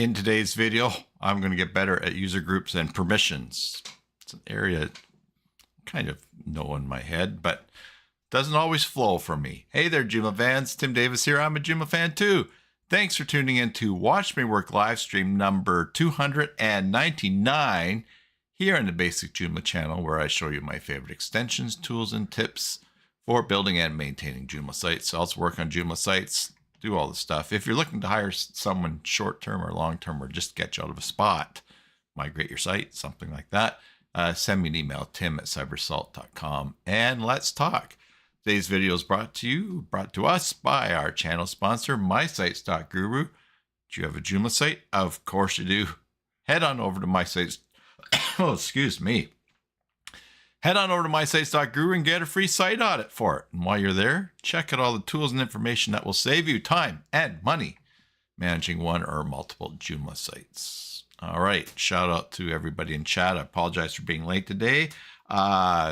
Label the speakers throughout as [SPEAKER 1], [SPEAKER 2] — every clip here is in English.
[SPEAKER 1] In today's video, I'm going to get better at user groups and permissions. It's an area I kind of know in my head, but doesn't always flow for me. Hey there, Joomla fans. Tim Davis here. I'm a Joomla fan too. Thanks for tuning in to Watch Me Work live stream number 299 here on the Basic Joomla channel, where I show you my favorite extensions, tools, and tips for building and maintaining Joomla sites. I also work on Joomla sites, do all the stuff. If you're looking to hire someone short-term or long-term, or just get you out of a spot, migrate your site, something like that, send me an email, tim@cybersalt.com, and let's talk. Today's video is brought to us by our channel sponsor, mysites.guru. Do you have a Joomla site? Of course you do. Head on over to mysites. Oh, excuse me. Head on over to mysites.guru and get a free site audit for it. And while you're there, check out all the tools and information that will save you time and money managing one or multiple Joomla sites. All right. Shout out to everybody in chat. I apologize for being late today.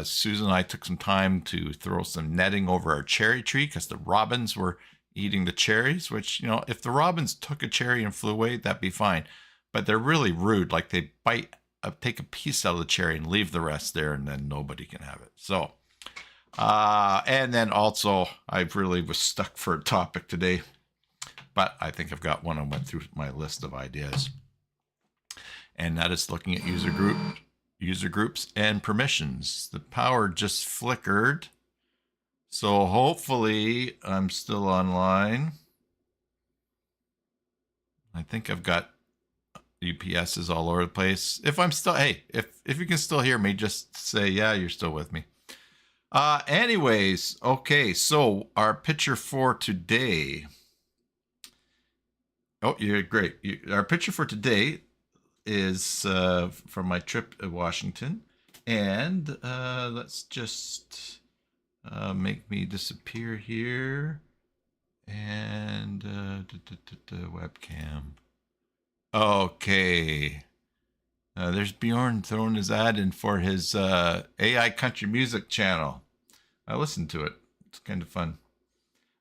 [SPEAKER 1] Susan and I took some time to throw some netting over our cherry tree because the robins were eating the cherries, which, you know, if the robins took a cherry and flew away, that'd be fine. But they're really rude. Like, they bite, take a piece out of the cherry and leave the rest there, and then nobody can have it. So, and then also, I really was stuck for a topic today, but I think I've got one. I went through my list of ideas, and that is looking at user groups and permissions. The power just flickered, so hopefully I'm still online. I think I've got UPSs all over the place. If I'm still, hey, if you can still hear me, just say, yeah, you're still with me. Anyways, okay, so our picture for today. Oh, you're great. Our picture for today is from my trip to Washington. And let's just make me disappear here. And webcam. Okay. There's Bjorn throwing his ad in for his AI country music channel. I listened to it. It's kind of fun.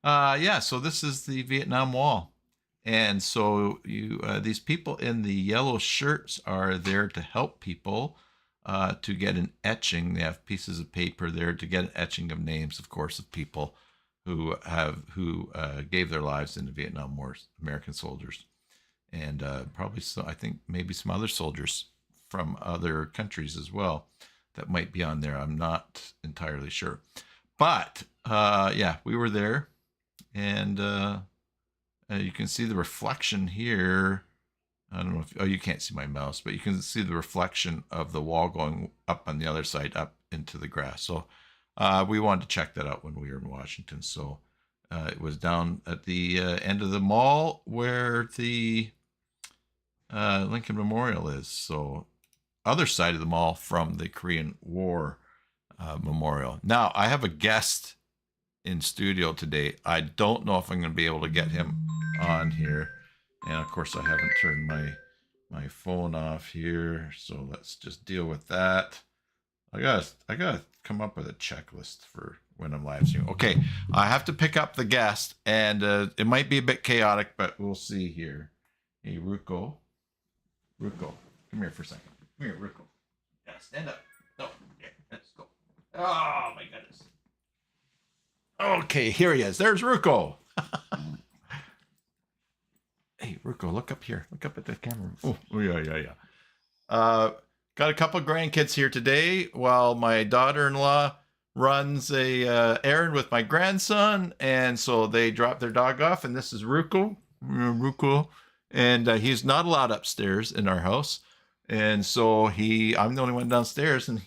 [SPEAKER 1] Yeah, so this is the Vietnam Wall. And so these people in the yellow shirts are there to help people to get an etching. They have pieces of paper there to get an etching of names, of course, of people who gave their lives in the Vietnam War, American soldiers. And probably, so I think maybe some other soldiers from other countries as well that might be on there. I'm not entirely sure. But, yeah, we were there. And you can see the reflection here. I don't know if, oh, you can't see my mouse, but you can see the reflection of the wall going up on the other side, up into the grass. So we wanted to check that out when we were in Washington. So it was down at the end of the mall where the Lincoln Memorial is. So other side of the mall from the Korean War Memorial. Now, I have a guest in studio today. I don't know if I'm going to be able to get him on here. And of course, I haven't turned my phone off here. So let's just deal with that. I gotta come up with a checklist for when I'm live streaming. Okay, I have to pick up the guest, and it might be a bit chaotic, but we'll see here. Hey, Ruko, come here for a second. Come here, Ruko. Yeah, stand up. No, yeah, let's go. Oh my goodness. Okay, here he is. There's Ruko. Hey, Ruko, look up here. Look up at the camera. Oh yeah. Got a couple grandkids here today while my daughter-in-law runs a errand with my grandson, and so they drop their dog off. And this is Ruko, and he's not allowed upstairs in our house, and so I'm the only one downstairs, and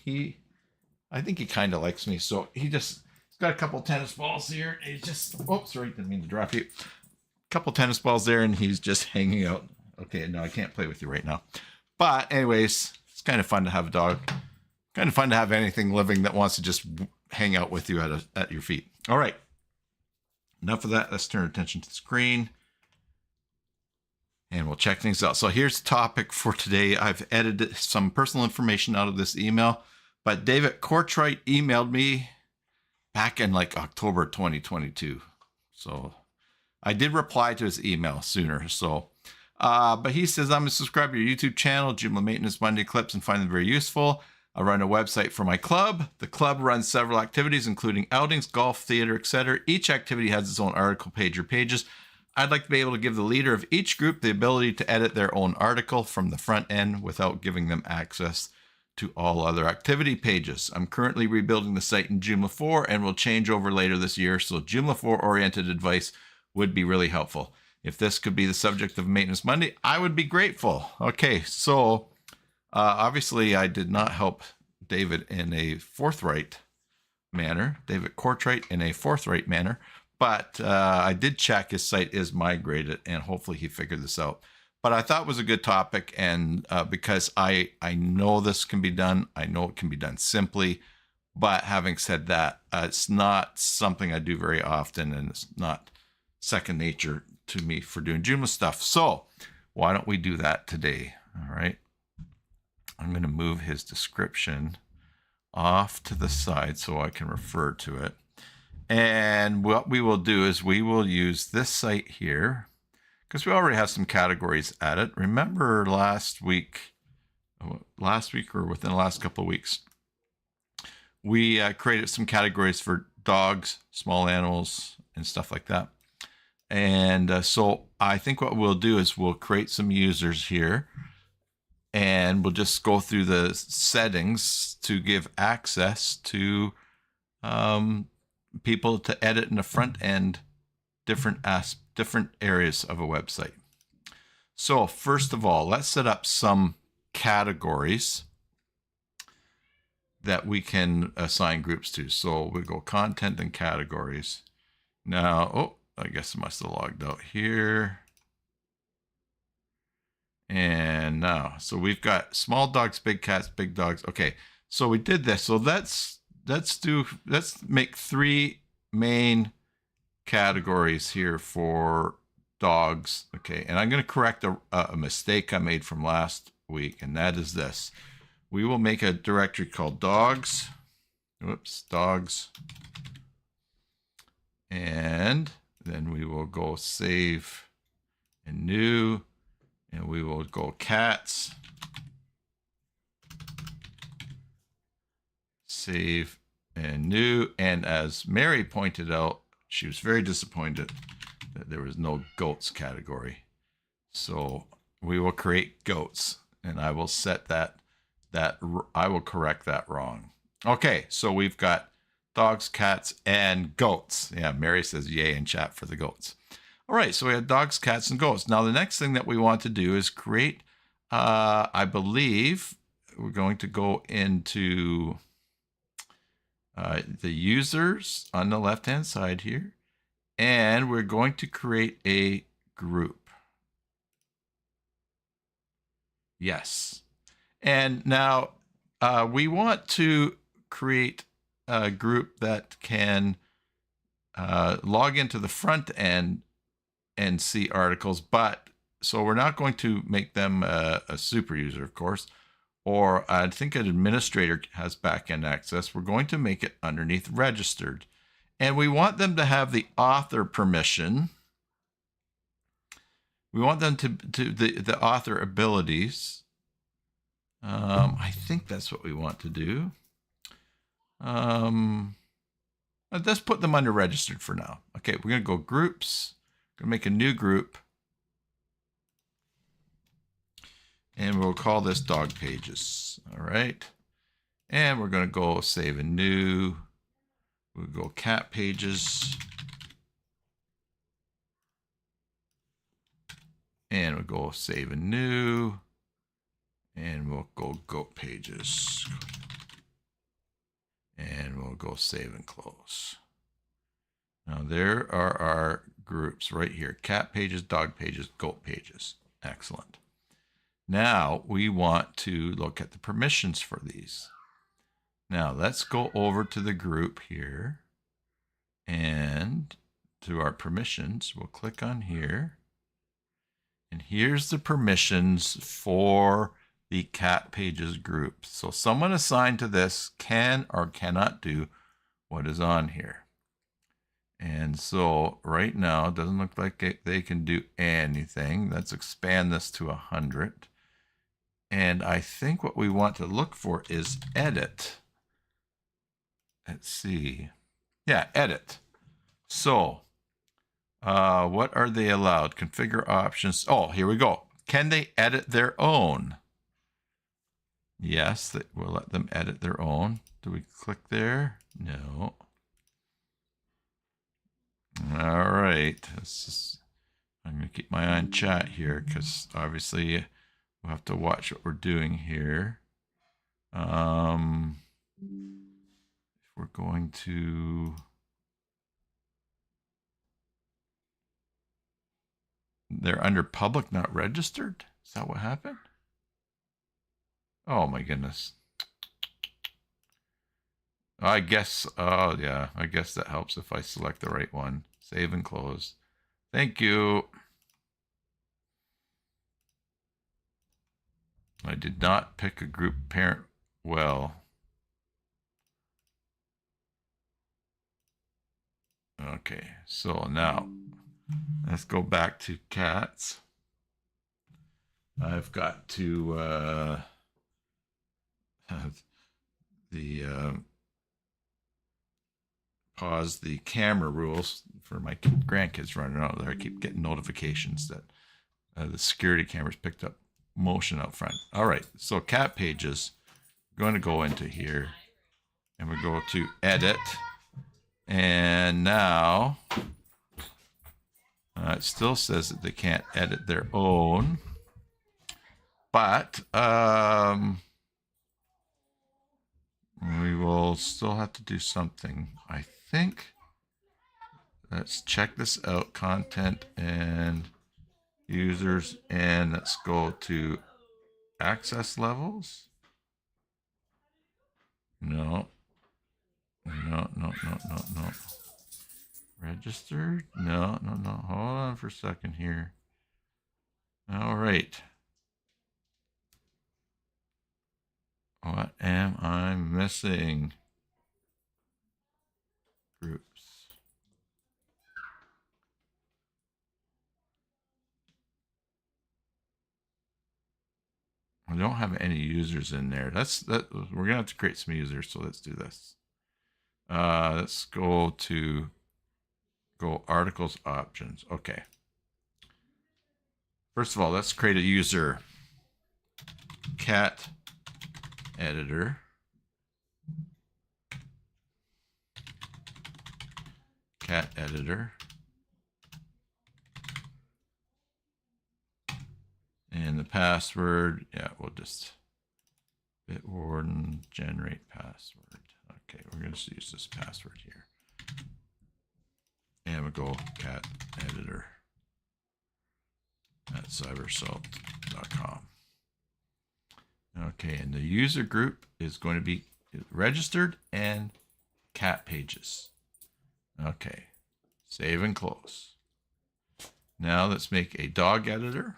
[SPEAKER 1] I think he kind of likes me, so he's got a couple tennis balls here. And he's just, oh, sorry, didn't mean to drop you. Couple tennis balls there, and he's just hanging out. Okay, no, I can't play with you right now. But anyways, it's kind of fun to have a dog. Kind of fun to have anything living that wants to just hang out with you at your feet. All right. Enough of that. Let's turn attention to the screen. And we'll check things out. So here's the topic for today. I've edited some personal information out of this email. But David Courtright emailed me back in like October 2022. So I did reply to his email sooner. So But he says, I'm a subscriber to your YouTube channel, Joomla Maintenance Monday clips, and find them very useful. I run a website for my club. The club runs several activities, including outings, golf, theater, etc. Each activity has its own article page or pages. I'd like to be able to give the leader of each group the ability to edit their own article from the front end without giving them access to all other activity pages. I'm currently rebuilding the site in Joomla 4 and will change over later this year, so Joomla 4 oriented advice would be really helpful. If this could be the subject of Maintenance Monday, I would be grateful. Okay, so obviously I did not help David in a forthright manner, David Courtwright in a forthright manner, but I did check his site is migrated, and hopefully he figured this out. But I thought it was a good topic, and because I know this can be done, I know it can be done simply, but having said that, it's not something I do very often, and it's not second nature to me for doing Joomla stuff. So why don't we do that today? All right. I'm going to move his description off to the side so I can refer to it. And what we will do is we will use this site here, because we already have some categories at it. Remember last week or within the last couple of weeks, we created some categories for dogs, small animals, and stuff like that. And so I think what we'll do is we'll create some users here, and we'll just go through the settings to give access to people to edit in the front end different areas of a website. So first of all, let's set up some categories that we can assign groups to. So we go content and categories. Now, I guess I must have logged out here. And now, so we've got small dogs, big cats, big dogs. Okay, so we did this. So let's make 3 main categories here for dogs. Okay, and I'm going to correct a mistake I made from last week, and that is this. We will make a directory called dogs. Whoops, dogs. And then we will go save and new, and we will go cats, save and new. And as Mary pointed out, she was very disappointed that there was no goats category. So we will create goats, and I will set that I will correct that wrong. Okay, so we've got dogs, cats, and goats. Yeah, Mary says yay in chat for the goats. All right, so we have dogs, cats, and goats. Now the next thing that we want to do is create, I believe we're going to go into the users on the left-hand side here, and we're going to create a group. Yes. And now we want to create a group that can log into the front end and see articles, but so we're not going to make them a super user, of course, or I think an administrator has backend access. We're going to make it underneath registered, and we want them to have the author permission. We want them to the author abilities. I think that's what we want to do. Let's put them under registered for now. Okay, we're going to go groups. We're going to make a new group. And we'll call this dog pages. All right. And we're going to go save a new. We'll go cat pages. And we'll go save a new. And we'll go goat pages. And we'll go save and close. Now there are our groups right here. Cat pages, dog pages, goat pages. Excellent. Now we want to look at the permissions for these. Now let's go over to the group here. And to our permissions, we'll click on here. And here's the permissions for the cat pages group. So someone assigned to this can or cannot do what is on here. And so right now, it doesn't look like they can do anything. Let's expand this to 100. And I think what we want to look for is edit. Let's see. Yeah, edit. So what are they allowed? Configure options. Oh, here we go. Can they edit their own? Yes, we'll let them edit their own. Do we click there? No. All right. I'm going to keep my eye on chat here because obviously we'll have to watch what we're doing here. If we're going to... They're under public, not registered? Is that what happened? Oh my goodness. I guess, oh yeah, I guess that helps if I select the right one. Save and close. Thank you. I did not pick a group parent well. Okay, so now let's go back to cats. I've got to pause the camera rules for my grandkids running out there. I keep getting notifications that the security cameras picked up motion out front. All right, so cat pages. We're going to go into here and we go to edit. And now it still says that they can't edit their own, but we will still have to do something, I think. Let's check this out, content and users, and let's go to access levels. No. Registered? No. Hold on for a second here. All right. What am I missing? Groups. I don't have any users in there. We're gonna have to create some users, so let's do this. Let's go articles options. Okay. First of all, let's create a user. Cat editor. Cat editor. And the password, yeah, we'll just Bitwarden generate password. Okay, we're going to use this password here. And we'll go cat editor at cybersalt.com. Okay, and the user group is going to be registered and cat pages. Okay, save and close. Now let's make a dog editor.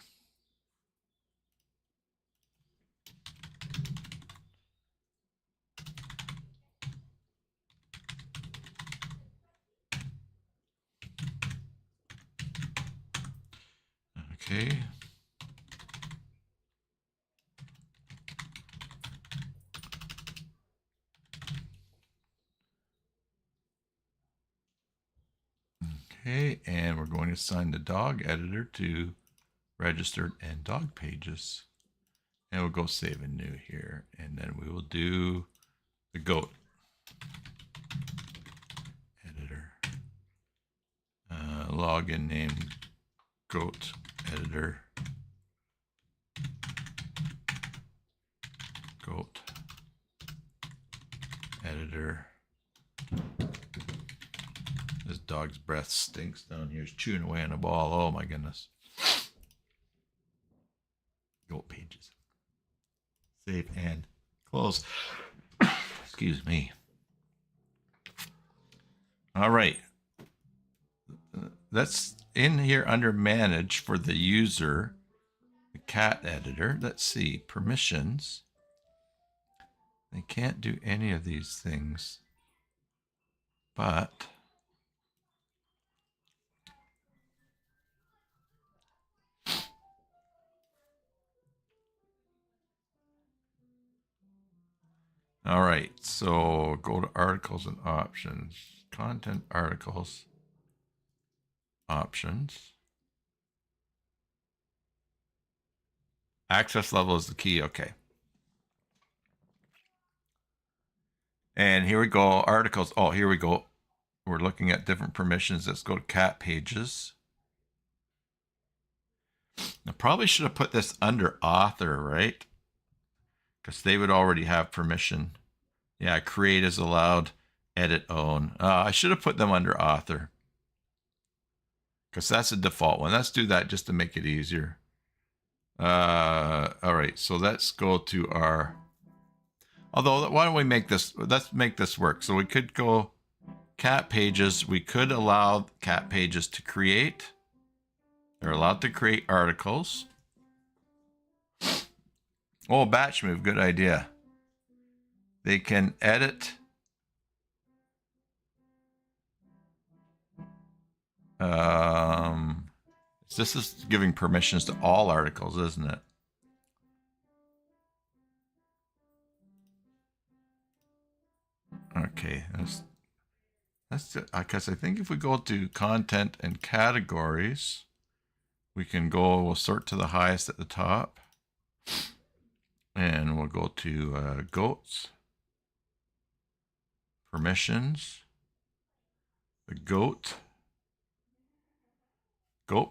[SPEAKER 1] Okay. Okay, and we're going to assign the dog editor to registered and dog pages. And we'll go save and new here. And then we will do the goat editor. Login name goat editor. Goat editor. This dog's breath stinks down here. He's chewing away on a ball. Oh my goodness. Goat pages. Save and close. Excuse me. All right. That's in here under manage for the user, the cat editor. Let's see, permissions. They can't do any of these things, but All right, so go to articles and options, content articles, options. Access level is the key. Okay. And here we go. Articles. Oh, here we go. We're looking at different permissions. Let's go to cat pages. I probably should have put this under author, right? Because they would already have permission. Yeah, create is allowed, edit own. I should have put them under author. Because that's a default one. Let's do that just to make it easier. All right, so let's go to our... Although, why don't we make this... Let's make this work. So we could go cat pages. We could allow cat pages to create. They're allowed to create articles. Oh, batch move. Good idea. They can edit. This is giving permissions to all articles, isn't it? Okay, that's because I think if we go to content and categories, we can go, we'll sort to the highest at the top, and we'll go to goats, permissions, the goat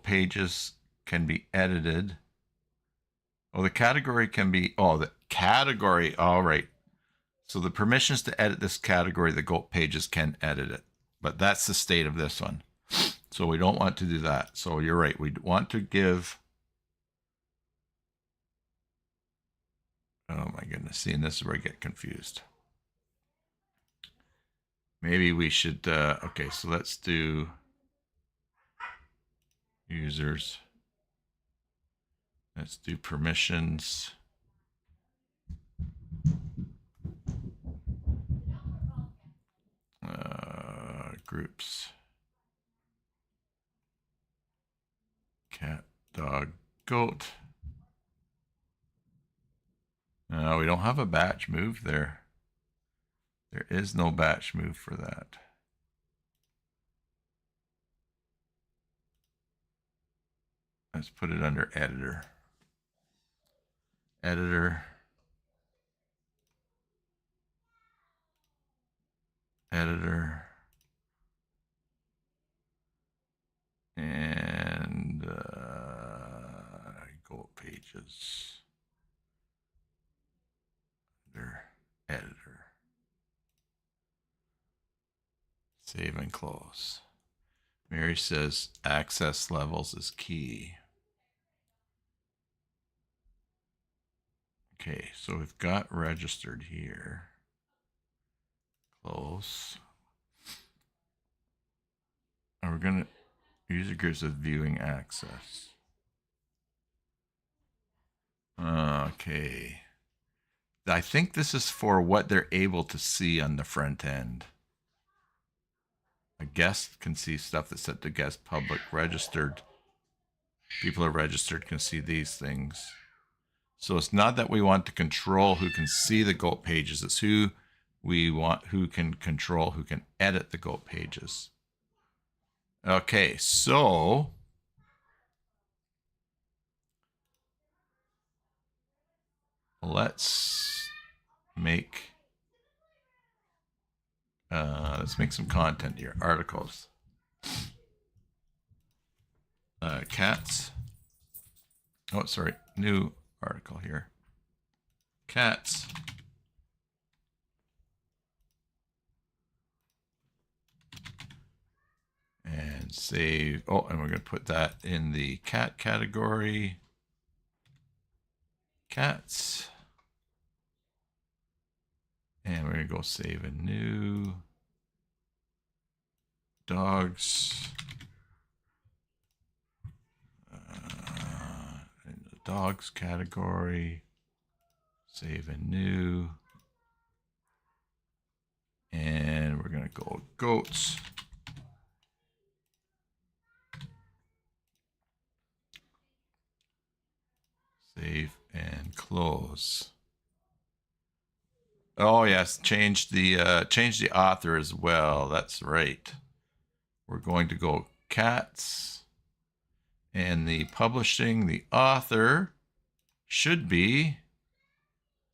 [SPEAKER 1] pages can be edited. Oh, the category can be, oh, the category, all right. So the permissions to edit this category, the goat pages can edit it, but that's the state of this one. So we don't want to do that. So you're right. We want to give, oh my goodness, see, and this is where I get confused. Maybe we should, okay, so let's do users. Let's do permissions. Groups. Cat, dog, goat. No, we don't have a batch move there. There is no batch move for that. Let's put it under editor. Editor. Editor. And goat pages. Under editor. Save and close. Mary says access levels is key. Okay, so we've got registered here. Close. And we're going to user groups with viewing access. Okay. I think this is for what they're able to see on the front end. A guest can see stuff that's set to guest public. Registered. People are registered can see these things. So it's not that we want to control who can see the goat pages. It's who we want, who can control, who can edit the goat pages. Okay, so let's make some content here. Articles. Cats. Oh, sorry. New article here. Cats. And save. Oh, and we're going to put that in the cat category. Cats. And we're going to go save a new. Dogs. In the dogs category. Save a new. And we're going to go goats. Save and close. Oh yes, change the author as well. That's right. We're going to go cats, and the publishing, the author should be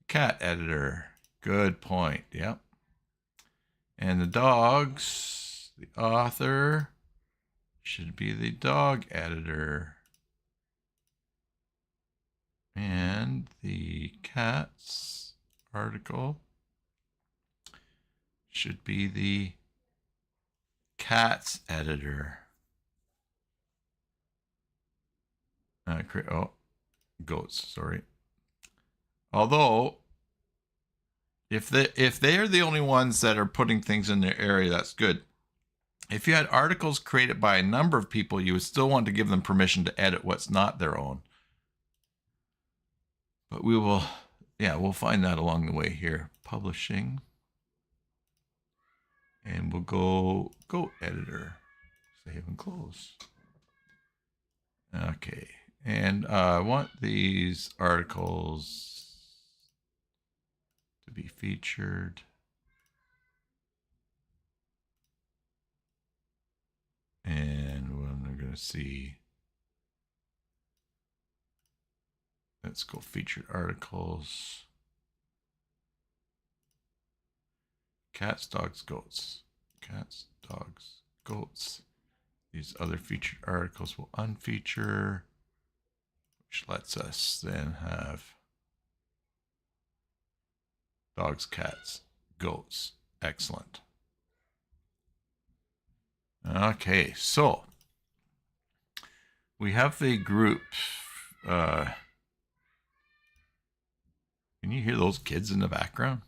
[SPEAKER 1] cat editor. Good point. Yep. And the dogs, the author should be the dog editor. And the cats article should be the cats editor. Goats, sorry. Although, if they are the only ones that are putting things in their area, that's good. If you had articles created by a number of people, you would still want to give them permission to edit what's not their own. But we'll find that along the way here. Publishing. And we'll go editor. Save and close. Okay. And I want these articles to be featured. And we're going to see. Let's go featured articles. Cats, dogs, goats. Cats, dogs, goats. These other featured articles will unfeature, which lets us then have dogs, cats, goats. Excellent. Okay, so we have the group. Can you hear those kids in the background?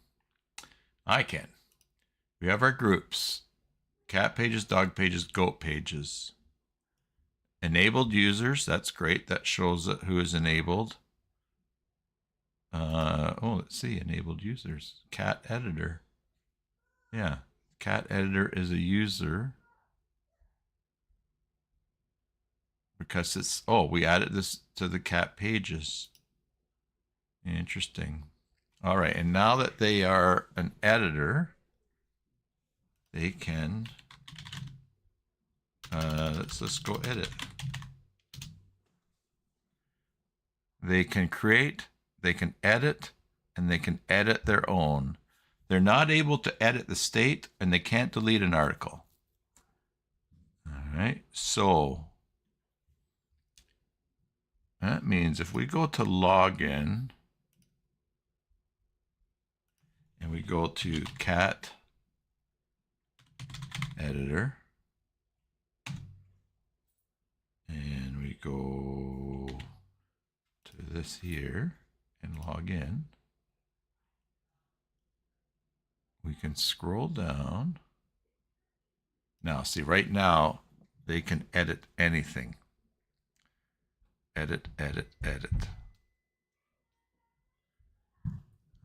[SPEAKER 1] I can. We have our groups: cat pages, dog pages, goat pages. Enabled users, that's great. That shows who is enabled. Let's see, enabled users. Cat editor. Yeah, cat editor is a user. Because it's, we added this to the cat pages. Interesting. All right, and now that they are an editor, they can, let's go edit. They can create, they can edit, and they can edit their own. They're not able to edit the state, and they can't delete an article. All right, so that means if we go to login and we go to cat editor and we go to this here and log in, we can scroll down. Now, see, right now they can edit anything. Edit, edit, edit.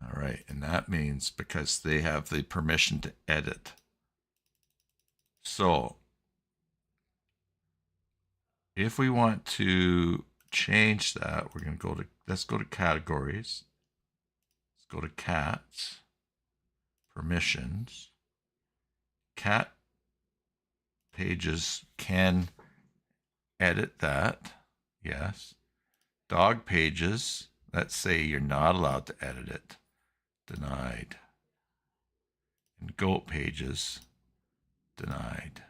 [SPEAKER 1] All right, and that means because they have the permission to edit. So if we want to change that, we're going to go to, let's go to categories. Let's go to cats, permissions. Cat pages can edit that. Yes. Dog pages, let's say you're not allowed to edit it. Denied. And goat pages, denied.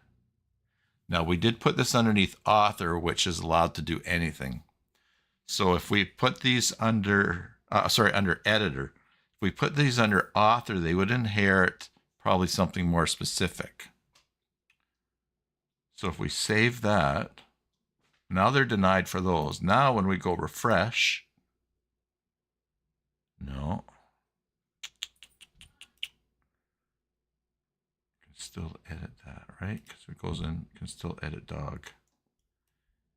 [SPEAKER 1] Now we did put this underneath author, which is allowed to do anything. So if we put these under, under editor, if we put these under author, they would inherit probably something more specific. So if we save that, now they're denied for those. Now when we go refresh, no. Can still edit that, right? Because it goes in, can still edit dog.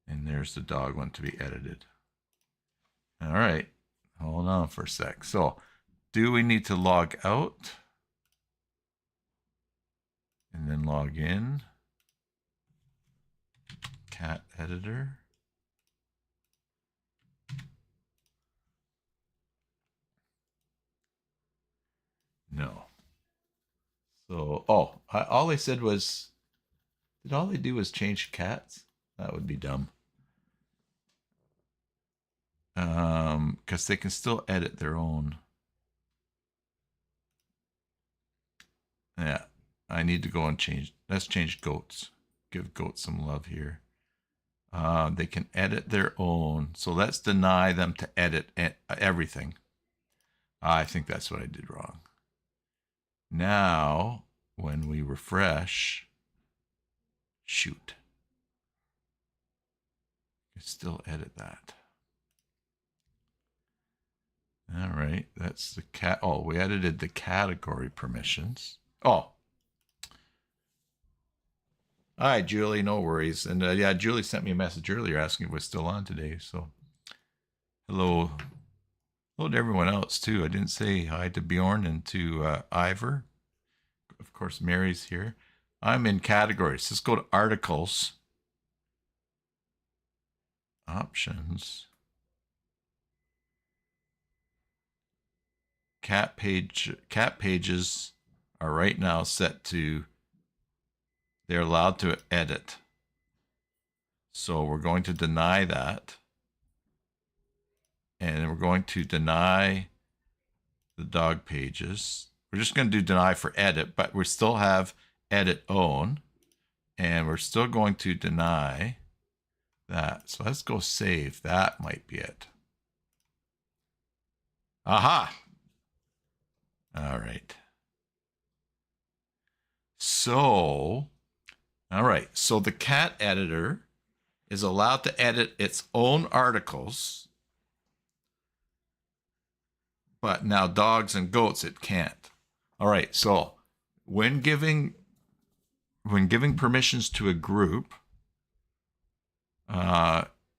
[SPEAKER 1] And there's the dog one to be edited. All right, hold on for a sec. So do we need to log out and then log in? Cat editor. No. So, all they said was, did all they do was change cats? That would be dumb. Because they can still edit their own. Yeah, I need to go and change. Let's change goats. Give goats some love here. They can edit their own. So let's deny them to edit everything. I think that's what I did wrong. Now, when we refresh, shoot. You can still edit that. All right, that's the cat. Oh, we edited the category permissions. Oh. All right, Julie, no worries. And yeah, Julie sent me a message earlier asking if we're still on today. So hello. Hello to everyone else, too. I didn't say hi to Bjorn and to Ivor. Of course, Mary's here. I'm in categories. Let's go to articles. Options. Cat pages are right now set to, they're allowed to edit. So we're going to deny that. And we're going to deny the dog pages. We're just going to do deny for edit, but we still have edit own. And we're still going to deny that. So let's go save. That might be it. Aha! All right. So, all right. So the cat editor is allowed to edit its own articles, but now dogs and goats it can't. All right. So when giving permissions to a group,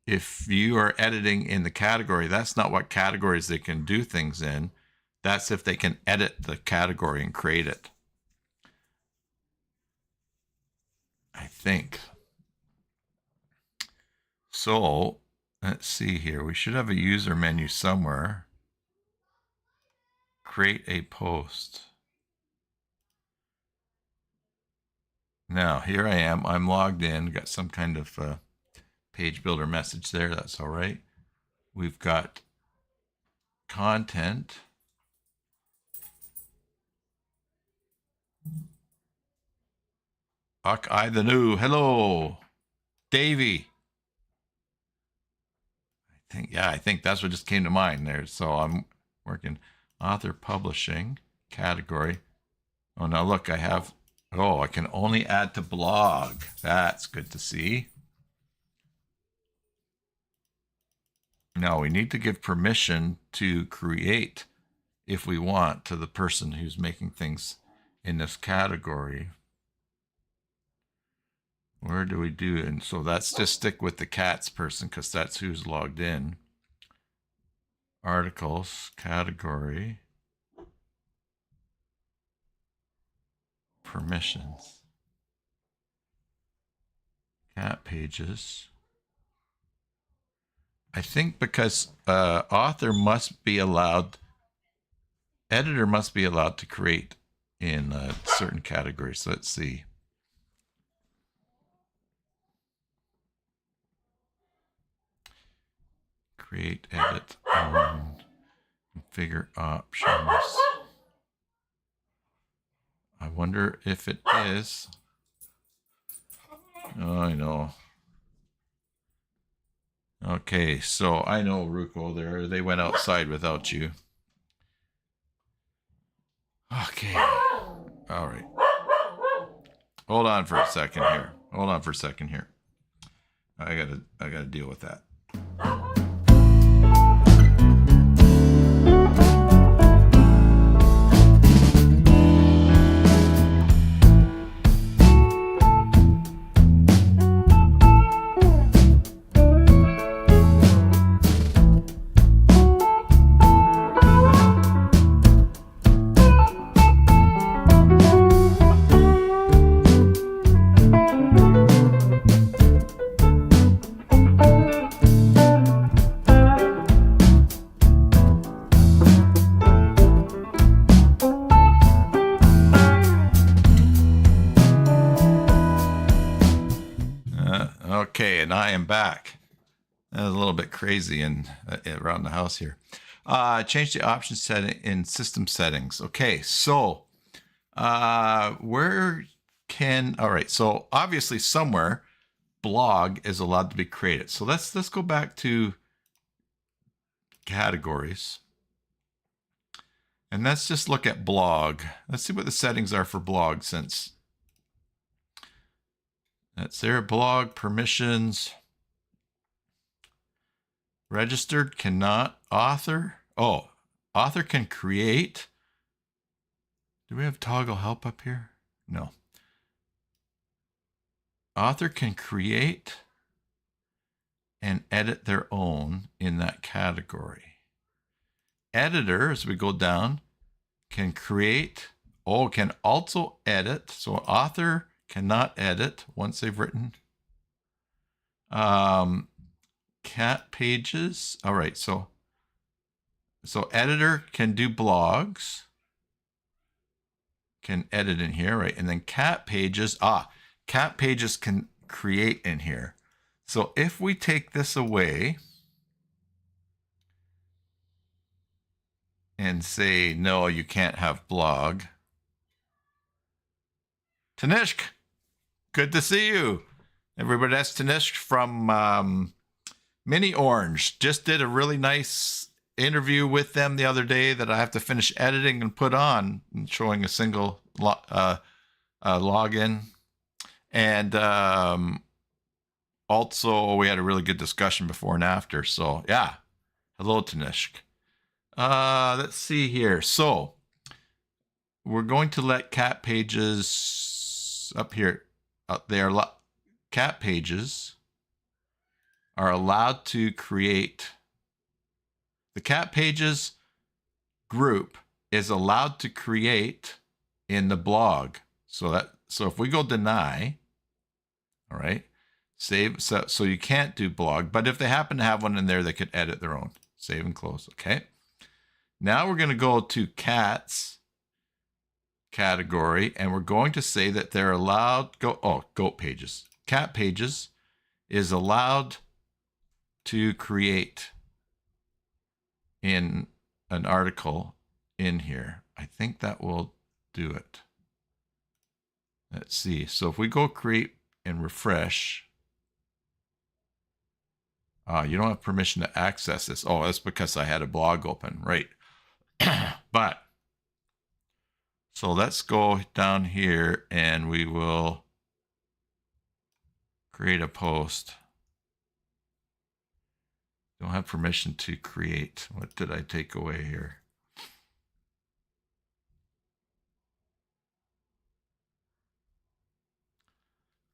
[SPEAKER 1] if you are editing in the category, that's not what categories they can do things in. That's if they can edit the category and create it. I think. So let's see here. We should have a user menu somewhere. Create a post. Now here I am. I'm logged in. Got some kind of page builder message there. That's all right. We've got content. I the new. Hello, Davey. I think that's what just came to mind there. So I'm working author publishing category. Oh, now look, I can only add to blog. That's good to see. Now we need to give permission to create if we want to the person who's making things in this category. Where do we do it? And so that's just stick with the cats person because that's who's logged in. Articles, category, permissions, cat pages. I think because author must be allowed, editor must be allowed to create in certain categories. So let's see. Create, edit, configure options. I wonder if it is. Oh, I know. Okay, so I know Ruko, they went outside without you. Okay. All right. Hold on for a second here. I gotta deal with that. Okay, and I am back. That was a little bit crazy around the house here. Change the option setting in system settings. Okay, so all right, so obviously somewhere blog is allowed to be created. So let's go back to categories. And let's just look at blog. Let's see what the settings are for blog, since that's there. Blog permissions. Registered cannot. Author. Oh, author can create. Do we have toggle help up here? No. Author can create and edit their own in that category. Editor, as we go down, can create, can also edit. So author cannot edit once they've written. Cat pages. All right, so editor can do blogs, can edit in here, right? And then cat pages, cat pages can create in here. So if we take this away and say, no, you can't have blog. Tanishk, good to see you. Everybody, that's Tanishk from Mini Orange. Just did a really nice interview with them the other day that I have to finish editing and put on, and showing a single login. And also, we had a really good discussion before and after. So, yeah. Hello, Tanishk. Let's see here. So, we're going to let cat pages up here. Cat pages are allowed to create. The cat pages group is allowed to create in the blog. So if we go deny, all right, save. So you can't do blog, but if they happen to have one in there, they could edit their own. Save and close. Okay. Now we're going to go to cats category, and we're going to say that they're allowed goat pages. Cat pages is allowed to create in an article in here. I think that will do it. Let's see. So if we go create and refresh, you don't have permission to access this. Oh, that's because I had a blog open, right? But so let's go down here and we will create a post. Don't have permission to create. What did I take away here?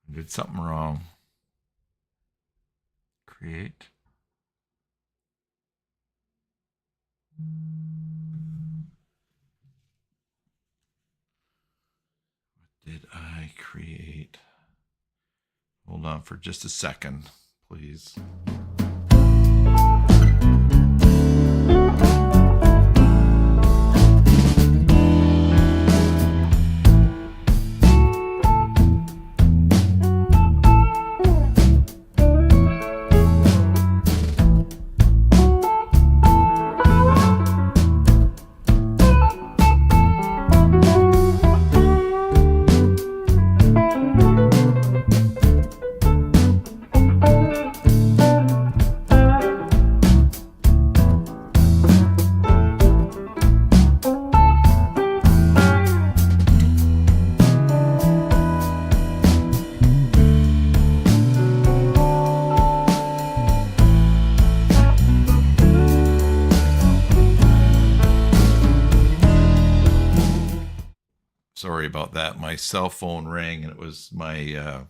[SPEAKER 1] I did something wrong. Create. What did I create? Hold on for just a second, please. Sorry about that. My cell phone rang, and it was my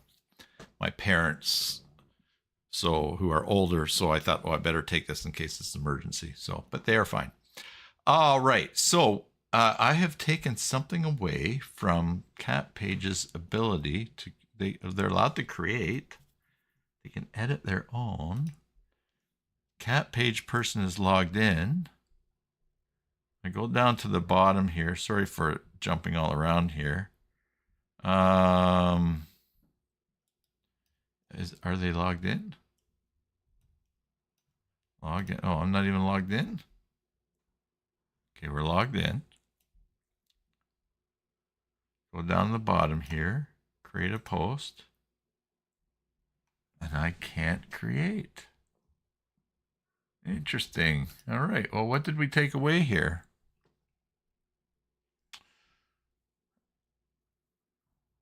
[SPEAKER 1] my parents, who are older. So I thought, I better take this in case it's an emergency. So, but they are fine. All right. So I have taken something away from cat pages' ability to. They're allowed to create. They can edit their own. Cat page person is logged in. I go down to the bottom here. Sorry for jumping all around here. Are they logged in? Log in. Oh, I'm not even logged in. Okay, we're logged in. Go down to the bottom here, create a post, and I can't create. Interesting. All right. Well, what did we take away here?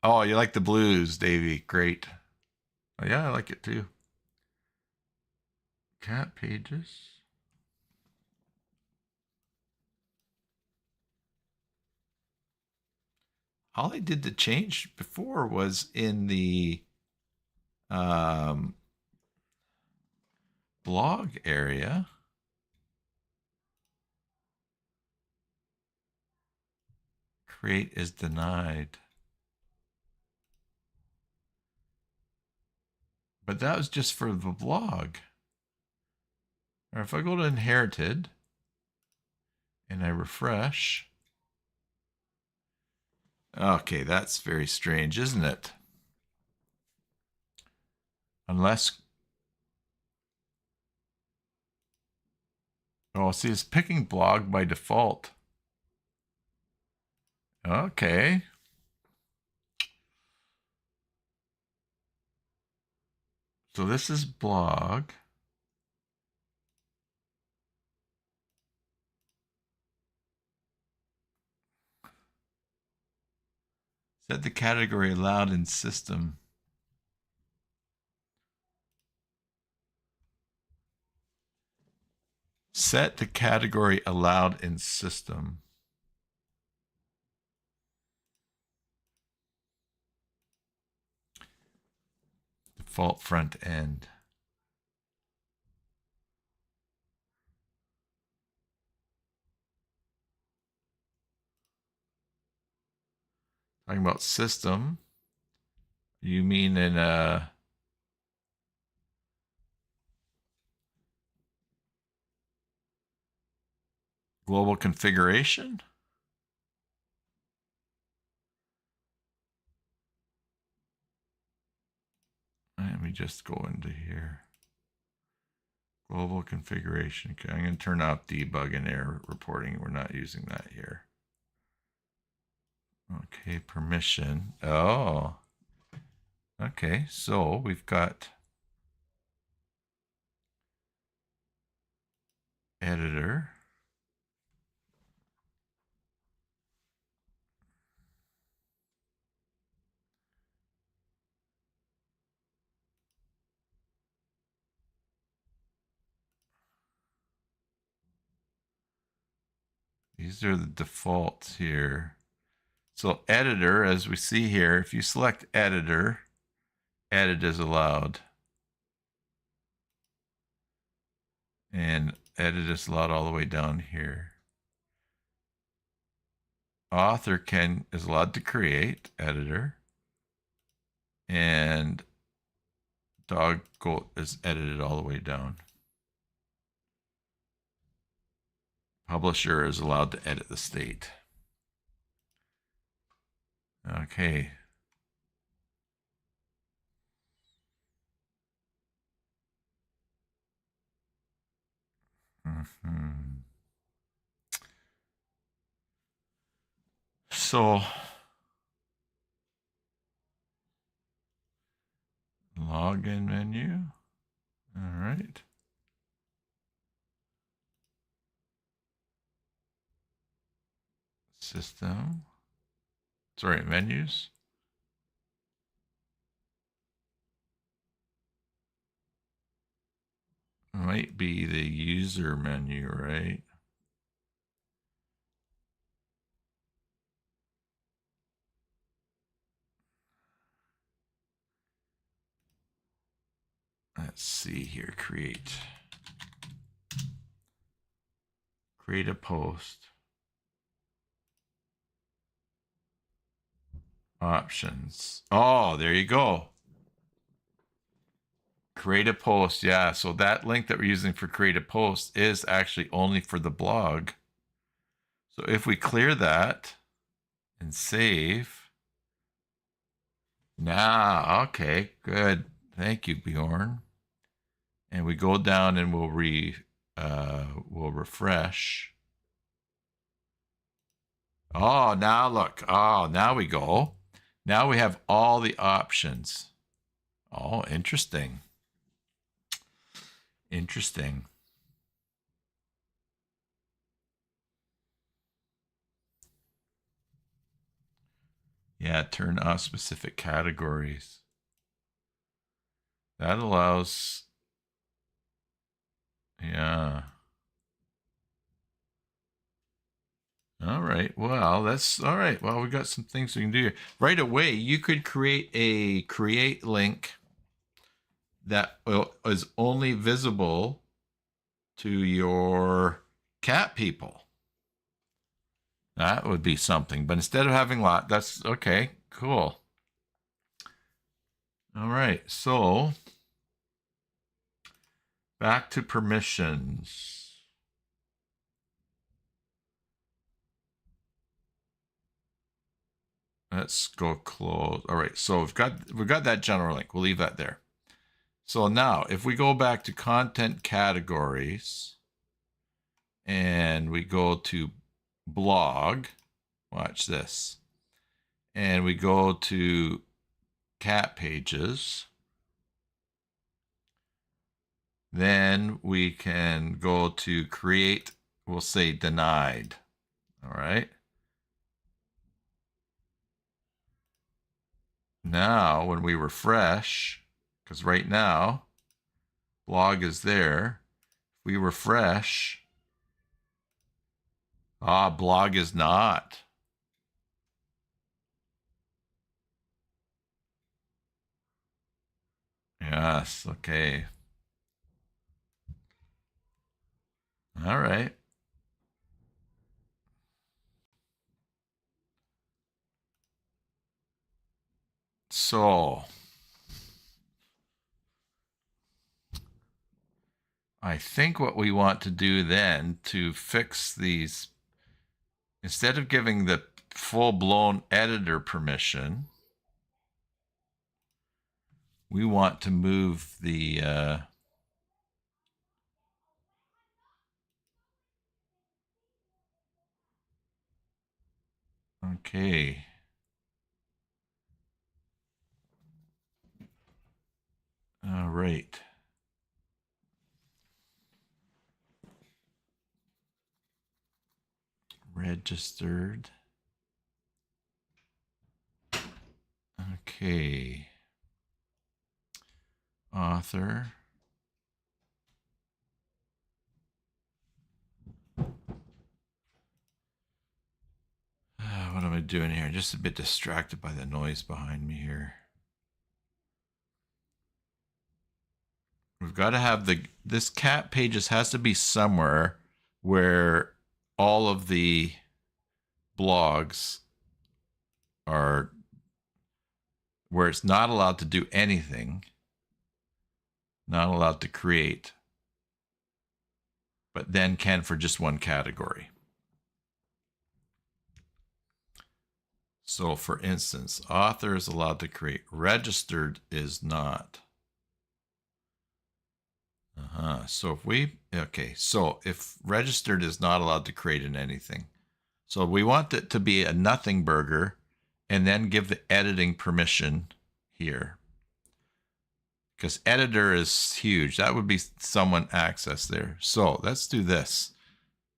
[SPEAKER 1] Oh, you like the blues, Davey. Great. Oh, yeah, I like it too. Cat pages. All I did to change before was in the blog area. Create is denied. But that was just for the blog. Or if I go to inherited and I refresh. Okay, that's very strange, isn't it? Unless, oh, see, it's picking blog by default. Okay. So this is blog. Set the category allowed in system. Set the category allowed in system. Default front end. Talking about system. You mean in a global configuration? Let me just go into here. Global configuration. Okay, I'm going to turn off debug and error reporting. We're not using that here. Okay, permission. Oh. Okay, so we've got editor. These are the defaults here. So editor, as we see here, if you select editor, edit is allowed. And edit is allowed all the way down here. Author is allowed to create, editor. And dog goat is edited all the way down. Publisher is allowed to edit the state. Okay. So login menu. All right. System. Sorry, menus. Might be the user menu, right? Let's see here. Create a post. Options. Oh, there you go. Create a post. Yeah. So that link that we're using for create a post is actually only for the blog. So if we clear that and save. Now, okay, good. Thank you, Bjorn. And we go down and we'll refresh. Oh, now look. Oh, now we go. Now we have all the options. Oh, interesting. Interesting. Yeah, turn off specific categories. That allows, yeah. All right. Well, that's all right. Well, we got some things we can do here. Right away, you could create a create link that is only visible to your cat people. That would be something. But instead of having that's okay. Cool. All right. So back to permissions. Let's go close. All right. So we've got that general link. We'll leave that there. So now if we go back to content categories and we go to blog, watch this, and we go to cat pages, then we can go to create, we'll say denied. All right. Now when we refresh, because right now blog is there, if we refresh, blog is not. Yes, okay. All right. So I think what we want to do then to fix these, instead of giving the full-blown editor permission, we want to move the okay. All right. Registered. Okay. Author. What am I doing here? Just a bit distracted by the noise behind me here. We've got to have this cat pages has to be somewhere where all of the blogs are, where it's not allowed to do anything, not allowed to create, but then can for just one category. So for instance, author is allowed to create, registered is not. So if registered is not allowed to create in anything, so we want it to be a nothing burger and then give the editing permission here, because editor is huge. That would be someone access there. So let's do this.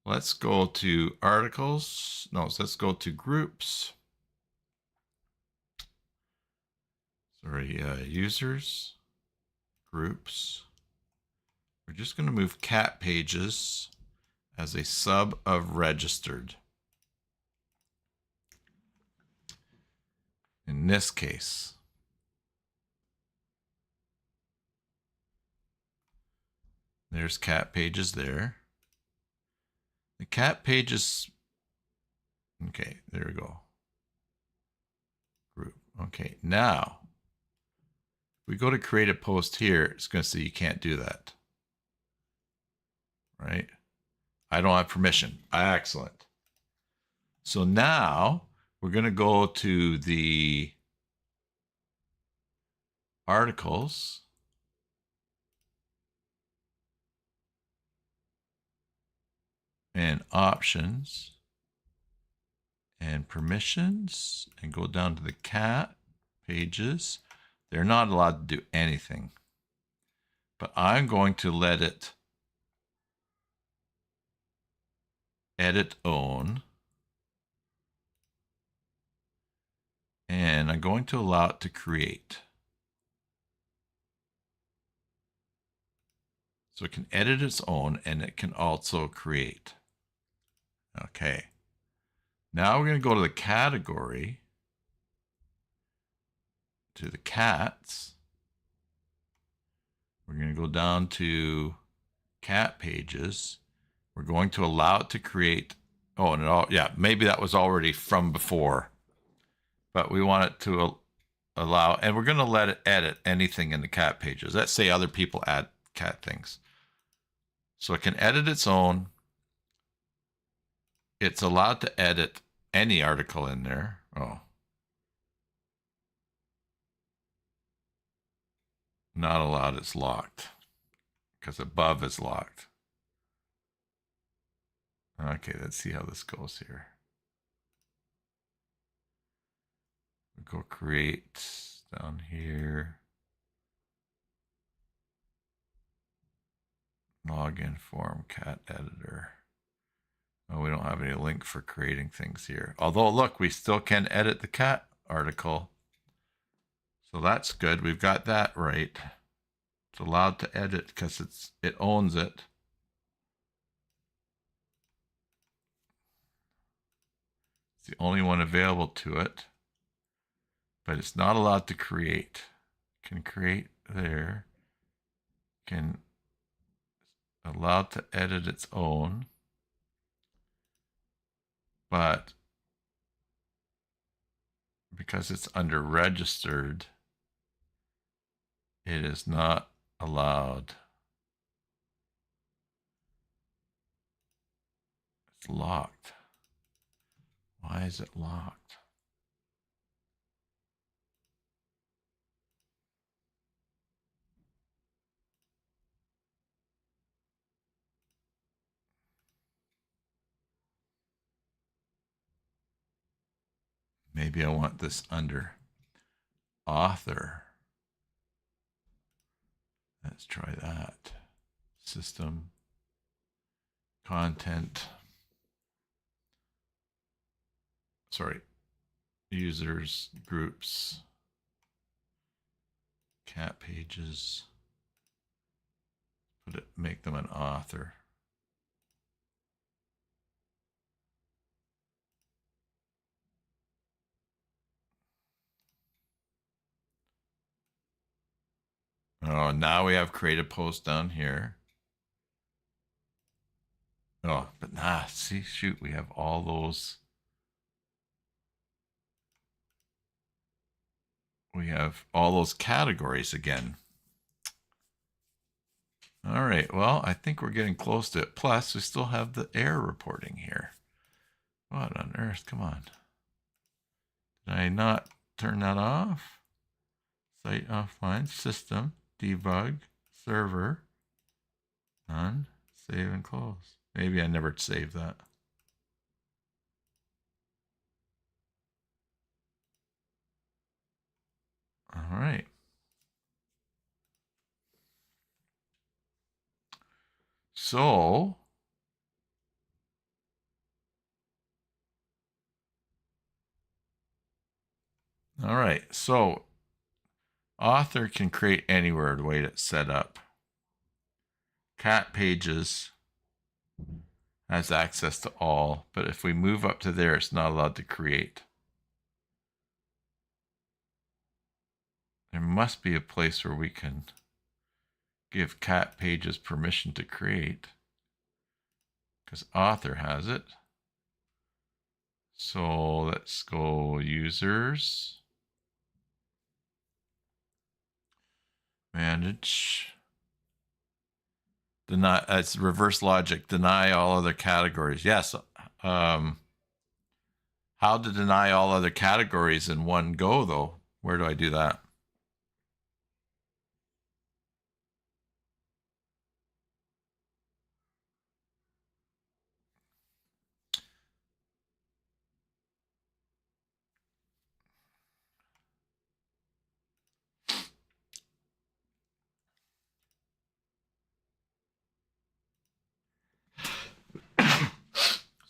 [SPEAKER 1] Let's go to articles. No, let's go to groups. Sorry, users, groups. We're just going to move cat pages as a sub of registered. In this case, there's cat pages there. The cat pages, okay, there we go. Group. Okay, now we go to create a post here. It's going to say you can't do that. Right? I don't have permission. Excellent. So now we're going to go to the articles. and options and permissions and go down to the cat pages. They're not allowed to do anything, but I'm going to let it edit own, and I'm going to allow it to create. So it can edit its own and it can also create. Okay. Now we're going to go to the category, to the cats. We're going to go down to cat pages. We're going to allow it to create. Oh, and yeah, maybe that was already from before, but we want it to allow, and we're going to let it edit anything in the cat pages. Let's say other people add cat things. So it can edit its own. It's allowed to edit any article in there. Oh. Not allowed, it's locked. Because above is locked. Okay, let's see how this goes here. We'll go create down here. Login form, cat editor. Oh, we don't have any link for creating things here. Although, look, we still can edit the cat article. So that's good. We've got that right. It's allowed to edit because it owns it. It's the only one available to it. But it's not allowed to create. Can create there. Can allowed to edit its own. But because it's under registered, it is not allowed. It's locked. Why is it locked? Maybe I want this under author. Let's try that. System, content, sorry, users, groups, cat pages. Make them an author. Oh, now we have create a post down here. Oh, but see, shoot, we have all those. We have all those categories again. All right, well, I think we're getting close to it. Plus, we still have the error reporting here. What on earth? Come on. Did I not turn that off? Site offline, system, debug, server, none, save and close. Maybe I never saved that. All right. So, all right. So, author can create anywhere the way it's set up. Cat pages has access to all, but if we move up to there, it's not allowed to create. There must be a place where we can give cat pages permission to create, because author has it. So let's go users, manage, deny. It's reverse logic, deny all other categories. Yes. How to deny all other categories in one go, though? Where do I do that?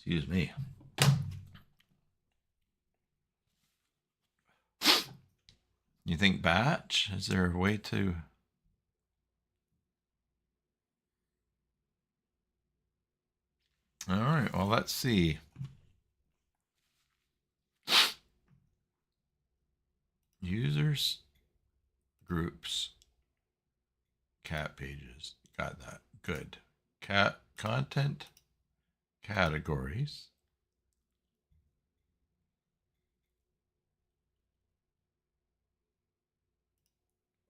[SPEAKER 1] Excuse me. You think batch? Is there a way to... All right, well, let's see. Users, groups, cat pages. Got that. Good. Cat content, categories.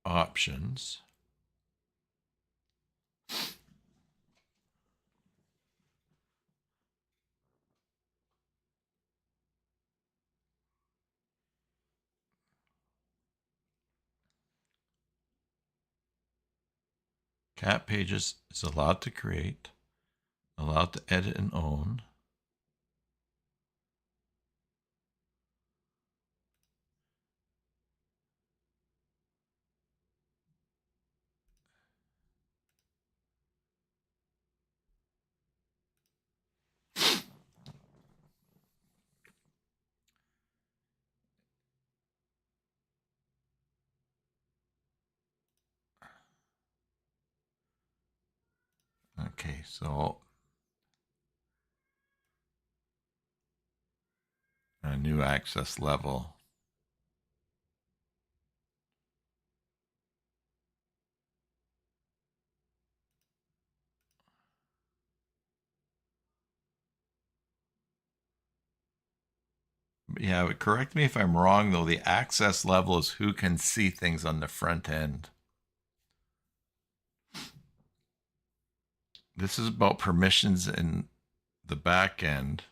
[SPEAKER 1] Options. Cat pages is allowed to create, allowed to edit and own. Okay, so a new access level. Yeah, correct me if I'm wrong, though. The access level is who can see things on the front end. This is about permissions in the back end.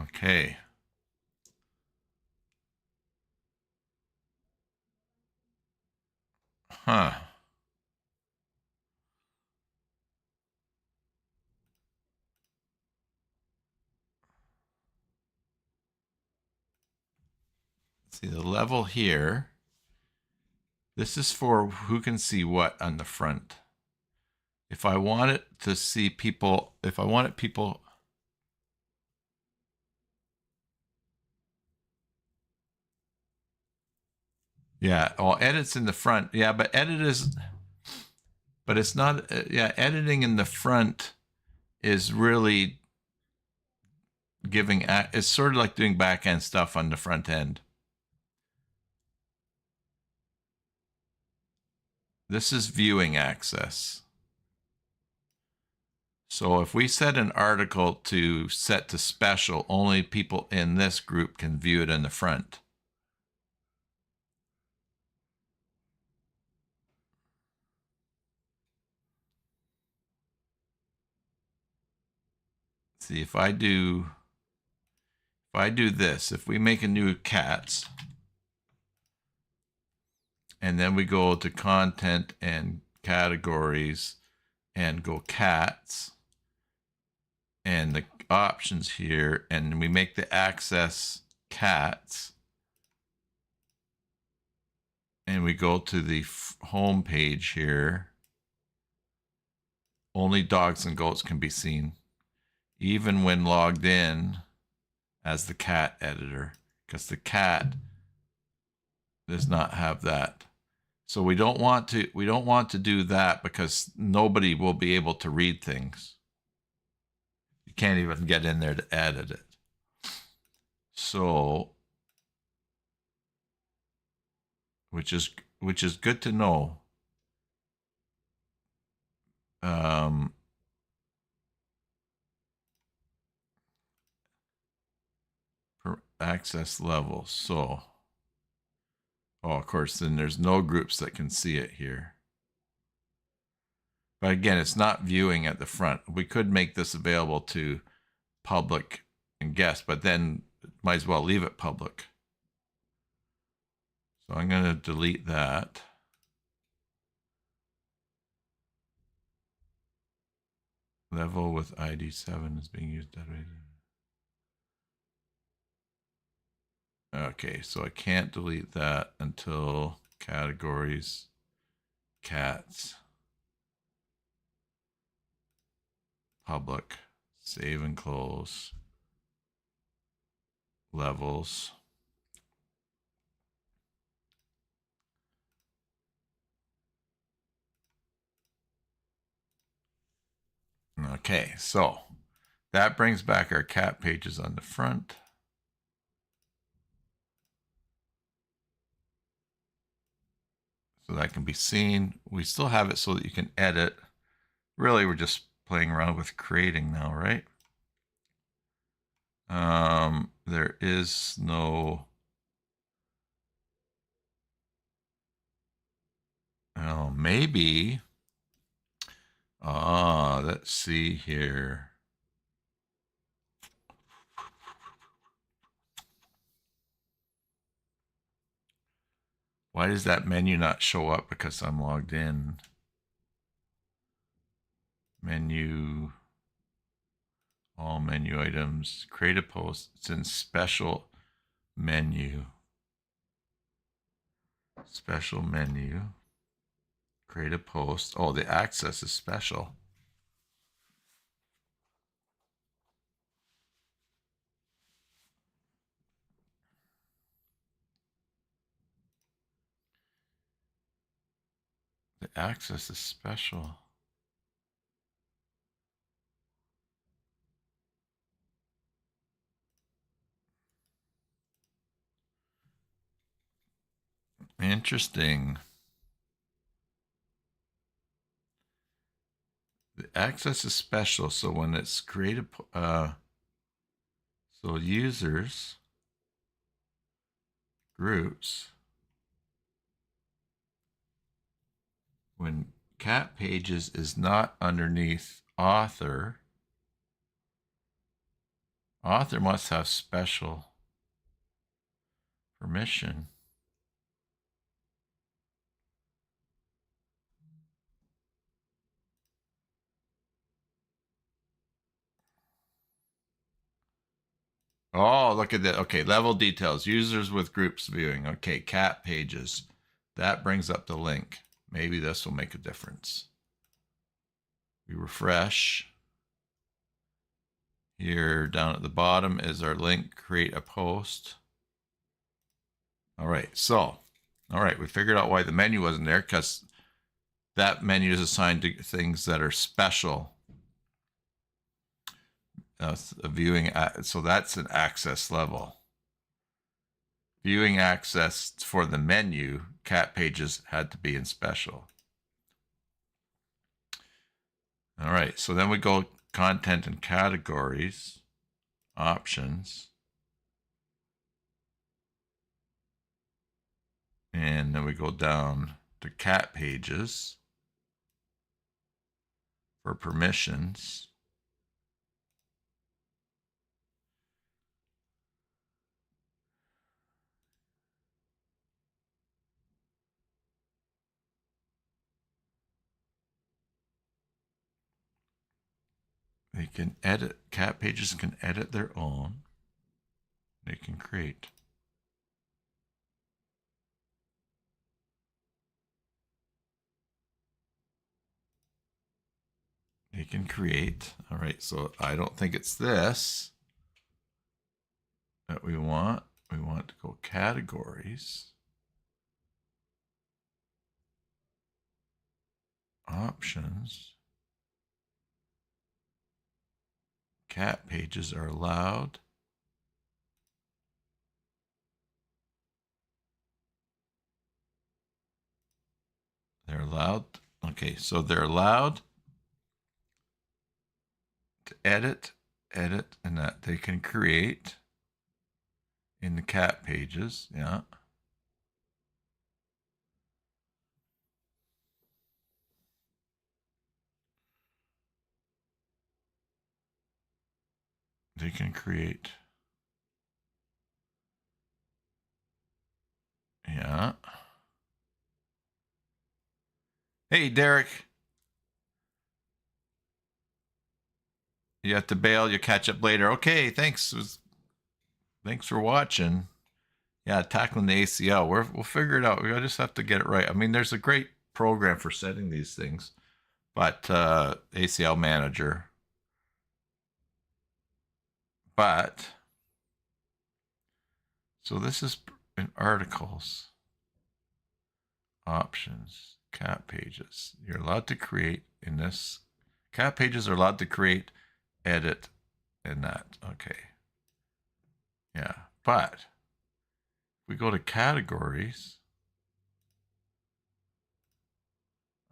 [SPEAKER 1] Okay. Huh. See the level here. This is for who can see what on the front. If I want it to see people, if I want it people... Yeah, well, edits in the front. Yeah, but edit is... But it's not... Yeah, editing in the front is really giving... It's sort of like doing back-end stuff on the front end. This is viewing access. So if we set an article to set to special, only people in this group can view it in the front. See, if I do this, if we make a new cats, and then we go to content and categories and go cats and the options here, and we make the access cats, and we go to the home page here, only dogs and goats can be seen, even when logged in as the cat editor, because the cat does not have that. So we don't want to do that because nobody will be able to read things. You can't even get in there to edit it. So, which is good to know. Per access level. So, oh, of course, then there's no groups that can see it here. But again, it's not viewing at the front. We could make this available to public and guests, but then might as well leave it public. So I'm going to delete that. Level with ID 7 is being used that way. Okay, so I can't delete that until categories, cats, public, save and close, levels. Okay, so that brings back our cat pages on the front. So that can be seen. We still have it so that you can edit. Really, we're just playing around with creating now, right? There is no, oh, maybe. Let's see here. Why does that menu not show up? Because I'm logged in. Menu, all menu items, create a post. It's in special menu. Special menu. Create a post. Oh, the access is special. The access is special. Interesting. The access is special, so when it's created, so users, groups, when cat pages is not underneath author, author must have special permission. Oh, look at that. Okay, level details, users with groups viewing. Okay, cat pages. That brings up the link. Maybe this will make a difference. We refresh. Here down at the bottom is our link, create a post. All right, so, all right, we figured out why the menu wasn't there, because that menu is assigned to things that are special. Viewing, so that's an access level. Viewing access for the menu, cat pages had to be in special. All right, so then we go content and categories, options, and then we go down to cat pages for permissions. They can edit, cat pages can edit their own. They can create. They can create. All right, so I don't think it's this that we want. We want to go categories, options. Cat pages are allowed. They're allowed. Okay, so they're allowed to edit, and that they can create in the cat pages. Yeah. They can create. Yeah. Hey, Derek. You have to bail. You catch up later. Okay, thanks. Thanks for watching. Yeah, tackling the ACL. We'll figure it out. We just have to get it right. I mean, there's a great program for setting these things, but ACL manager. But so this is in articles, options, cat pages. You're allowed to create in this. Cat pages are allowed to create, edit, and that. Okay. Yeah, but if we go to categories,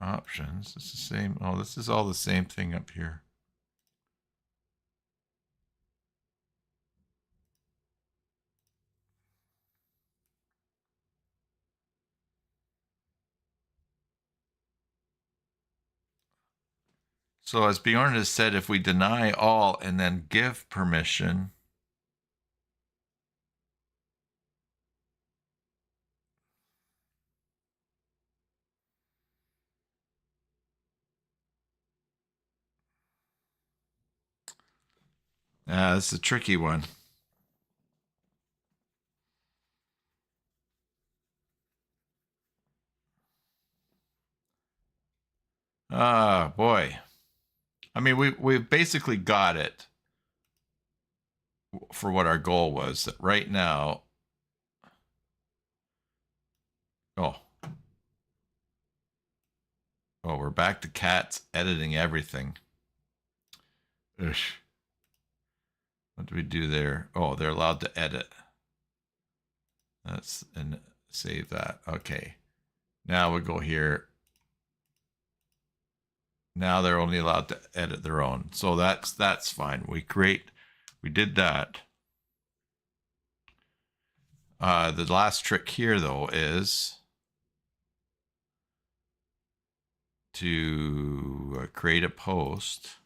[SPEAKER 1] options, it's the same. Oh, this is all the same thing up here. So as Bjorn has said, if we deny all and then give permission, this is a tricky one. Ah, boy. I mean, we've basically got it for what our goal was. That right now, oh, we're back to cats editing everything. Ugh. What do we do there? Oh, they're allowed to edit. That's and save that. Okay. Now we go here. Now they're only allowed to edit their own. So that's fine. We did that. The last trick here though is to create a post.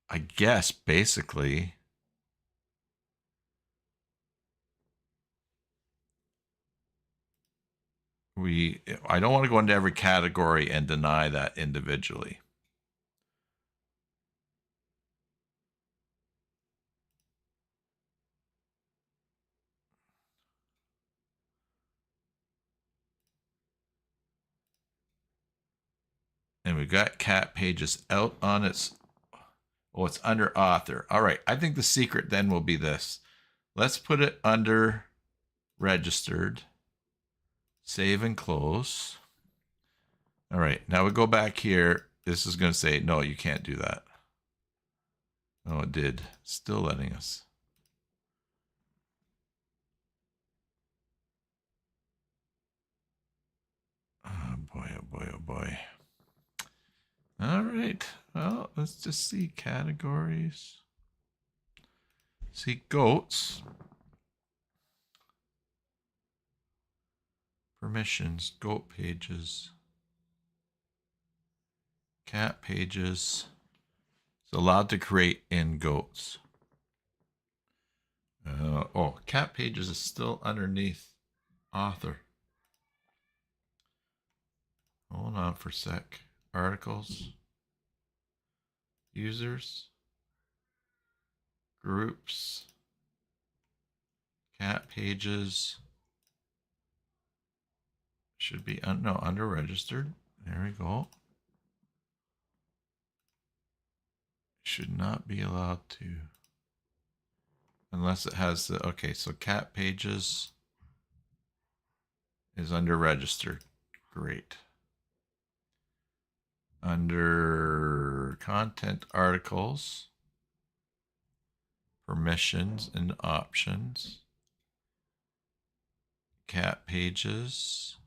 [SPEAKER 1] I guess basically I don't want to go into every category and deny that individually. And we've got cat pages out on its, oh, it's under author. All right, I think the secret then will be this. Let's put it under registered, save and close. All right, now we go back here. This is going to say, no, you can't do that. Oh, it did. Still letting us. Oh boy, oh boy, oh boy. All right, well, let's just see categories. See goats. Permissions, goat pages, cat pages. It's allowed to create in goats. Oh, cat pages is still underneath author. Hold on for a sec. Articles, users, groups, cat pages. Should be under registered. There we go. Should not be allowed to, unless it has the, okay, so cat pages is under registered. Great. Under content articles, permissions and options, cat pages.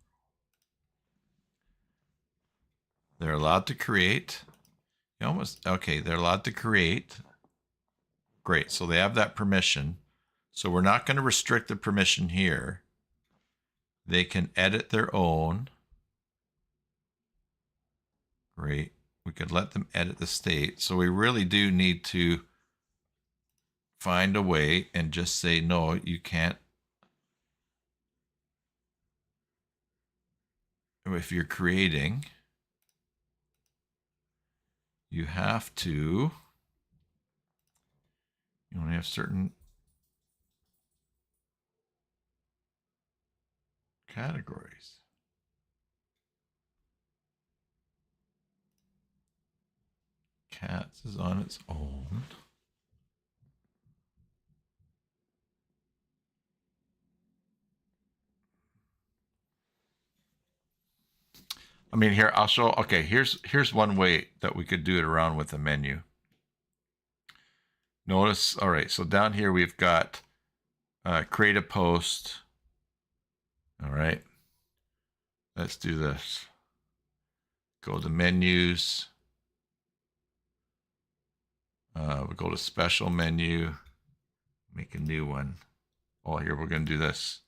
[SPEAKER 1] They're allowed to create. Okay, they're allowed to create. Great, so they have that permission. So we're not going to restrict the permission here. They can edit their own. Great. We could let them edit the state. So we really do need to find a way and just say, no, you can't. If you're creating, you have to, you only have certain, categories. Cats is on its own. I mean, here, I'll show, okay, here's one way that we could do it around with the menu. Notice, all right, so down here we've got create a post. All right, let's do this. Go to menus. We'll go to special menu, make a new one. Oh, here we're going to do this.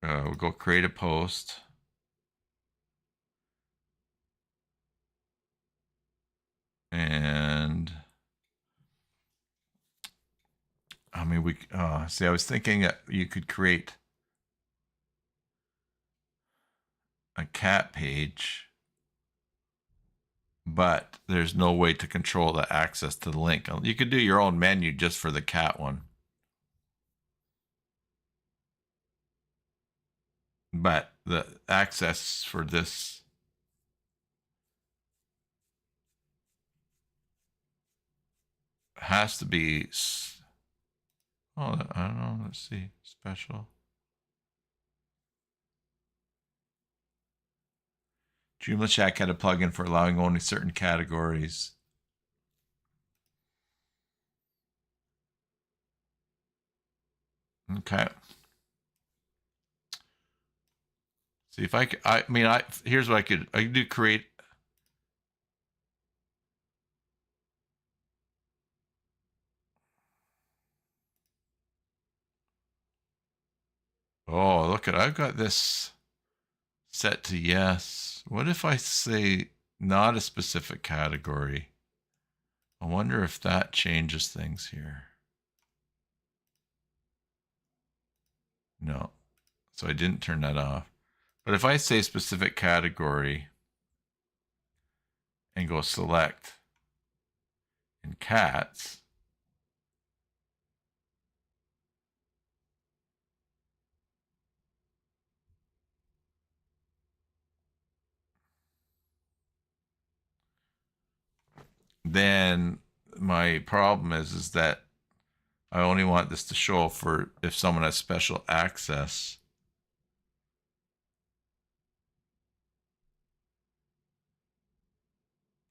[SPEAKER 1] We'll go create a post. And I mean, we see, I was thinking that you could create a cat page, but there's no way to control the access to the link. You could do your own menu just for the cat one. But the access for this has to be, oh, I don't know, let's see, special. Joomla Shack had a plugin for allowing only certain categories. Okay. See if I mean, here's what I could do: create. Oh, look at, I've got this set to yes. What if I say not a specific category? I wonder if that changes things here. No. So I didn't turn that off. But if I say specific category and go select in cats, then my problem is that I only want this to show for if someone has special access.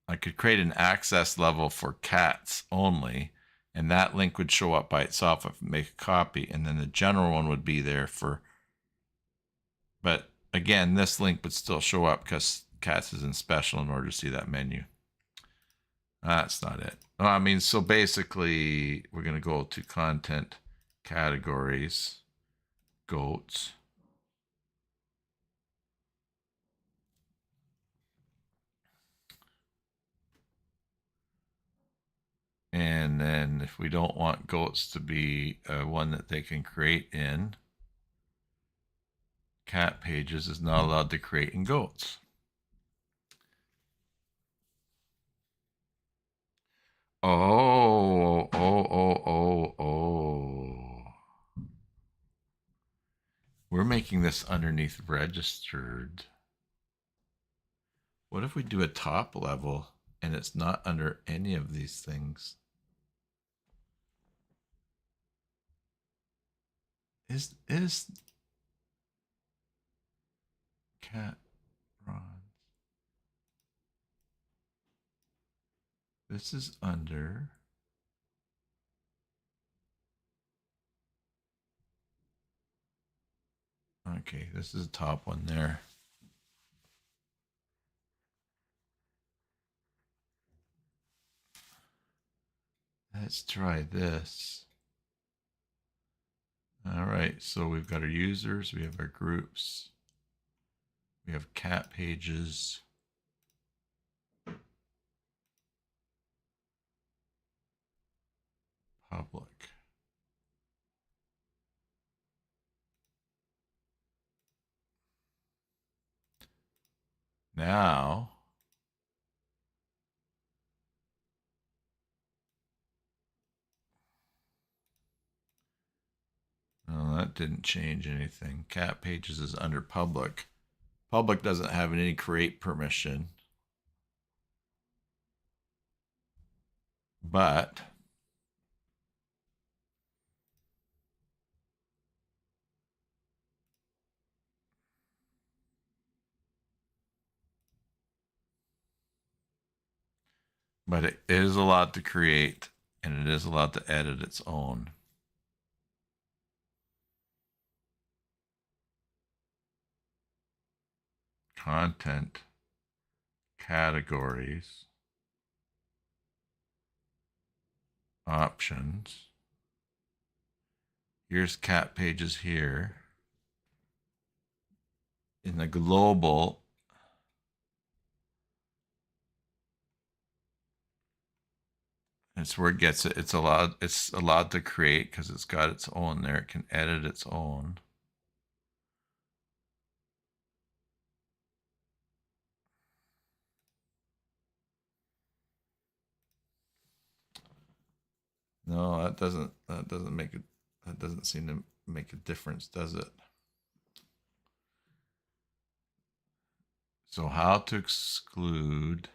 [SPEAKER 1] I could create an access level for cats only, and that link would show up by itself if I make a copy, and then the general one would be there for, but again, this link would still show up because cats is in special in order to see that menu. That's not it. I mean, so basically we're going to go to content categories, goats. And then if we don't want goats to be one that they can create in, cat pages is not allowed to create in goats. Oh. We're making this underneath registered. What if we do a top level and it's not under any of these things? Is cat bronze? This is under. Okay, this is the top one there. Let's try this. All right, so we've got our users, we have our groups, we have cat pages. Public. Now, that it didn't change anything. Cat pages is under public. Public doesn't have any create permission. But it is allowed to create, and it is allowed to edit its own. Content, categories, options. Here's cat pages here. In the global, it's where it gets it. It's allowed to create because it's got its own there. It can edit its own. No, that doesn't make it. That doesn't seem to make a difference, does it? So how to exclude?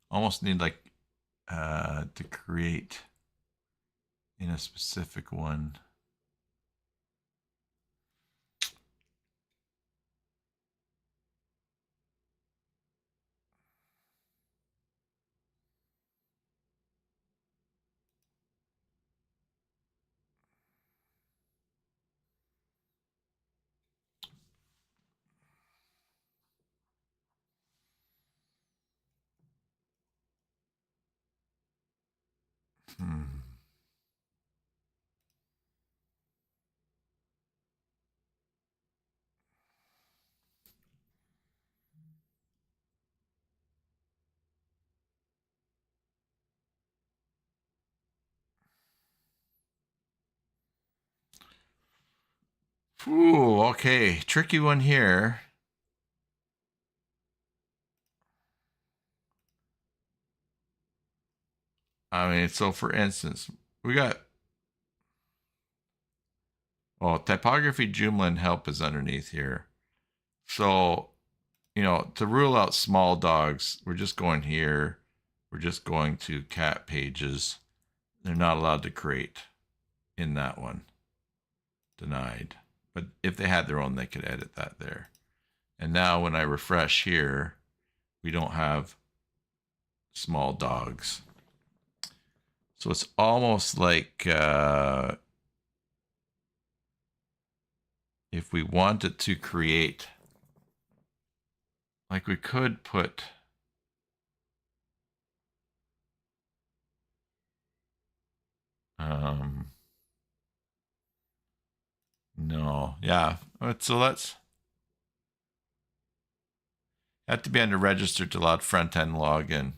[SPEAKER 1] Almost need like to create in a specific one. Ooh, okay. Tricky one here. I mean, so for instance, we got typography, Joomla, and help is underneath here. So, to rule out small dogs, we're just going here. We're just going to cat pages. They're not allowed to create in that one. Denied. But if they had their own, they could edit that there. And now when I refresh here, we don't have small dogs. So it's almost like if we wanted to create, like we could put no, yeah. So let's have to be under registered to allow Frontend login.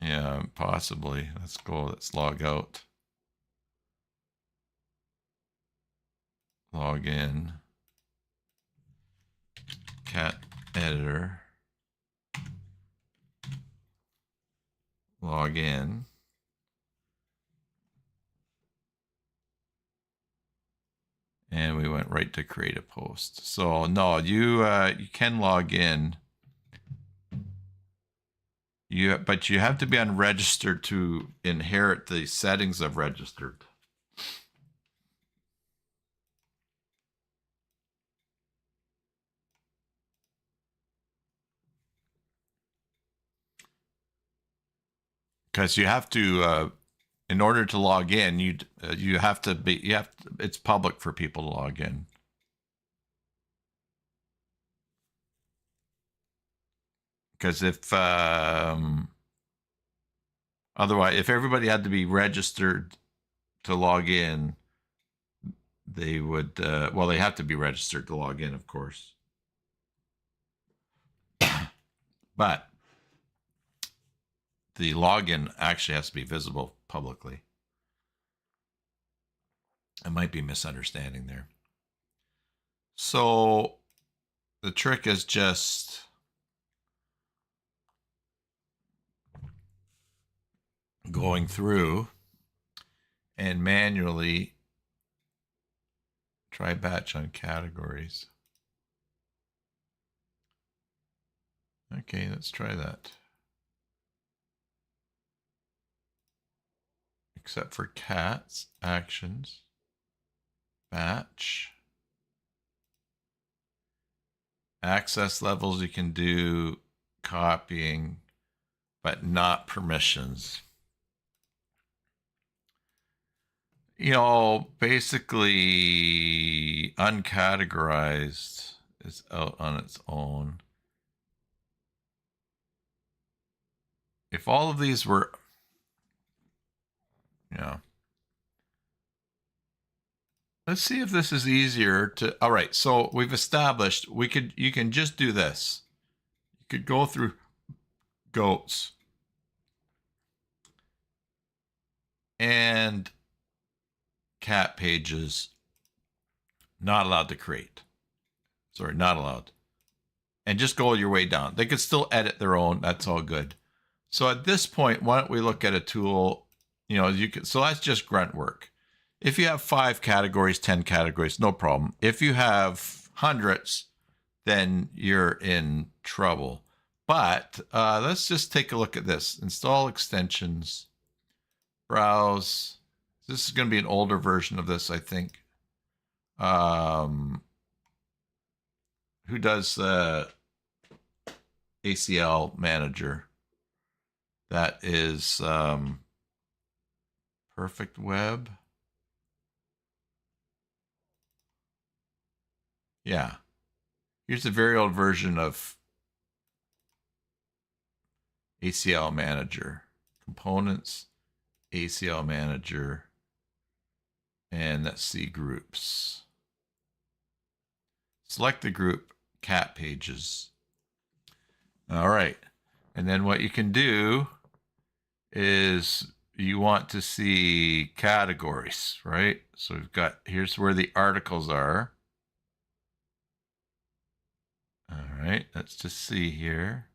[SPEAKER 1] Yeah, possibly. Let's go. Let's log out. Log in. Cat editor. Log in. And we went right to create a post. So no, you can log in. But you have to be unregistered to inherit the settings of registered. Because you have to, in order to log in, you have to be it's public for people to log in. Because if otherwise, if everybody had to be registered to log in, they would they have to be registered to log in, of course. But the login actually has to be visible publicly. I might be misunderstanding there. So the trick is just going through and manually try batch on categories. Okay, let's try that. Except for cats, actions, batch. Access levels, you can do copying, but not permissions. You know, basically uncategorized is out on its own. If all of these were, yeah. Let's see if this is easier to, all right, so we've established you can just do this. You could go through goats and cat pages, not allowed to create. Sorry, not allowed. And just go your way down. They could still edit their own. That's all good. So at this point, why don't we look at a tool? You know, you can. So that's just grunt work. If you have 5 categories, 10 categories, no problem. If you have hundreds, then you're in trouble. But let's just take a look at this. Install extensions. Browse. This is going to be an older version of this, I think. Who does the ACL manager? That is Perfect Web. Yeah. Here's a very old version of ACL manager. Components, ACL manager, and let's see groups. Select the group cat pages. All right. And then what you can do is you want to see categories, right? So we've got, here's where the articles are. All right, let's just see here.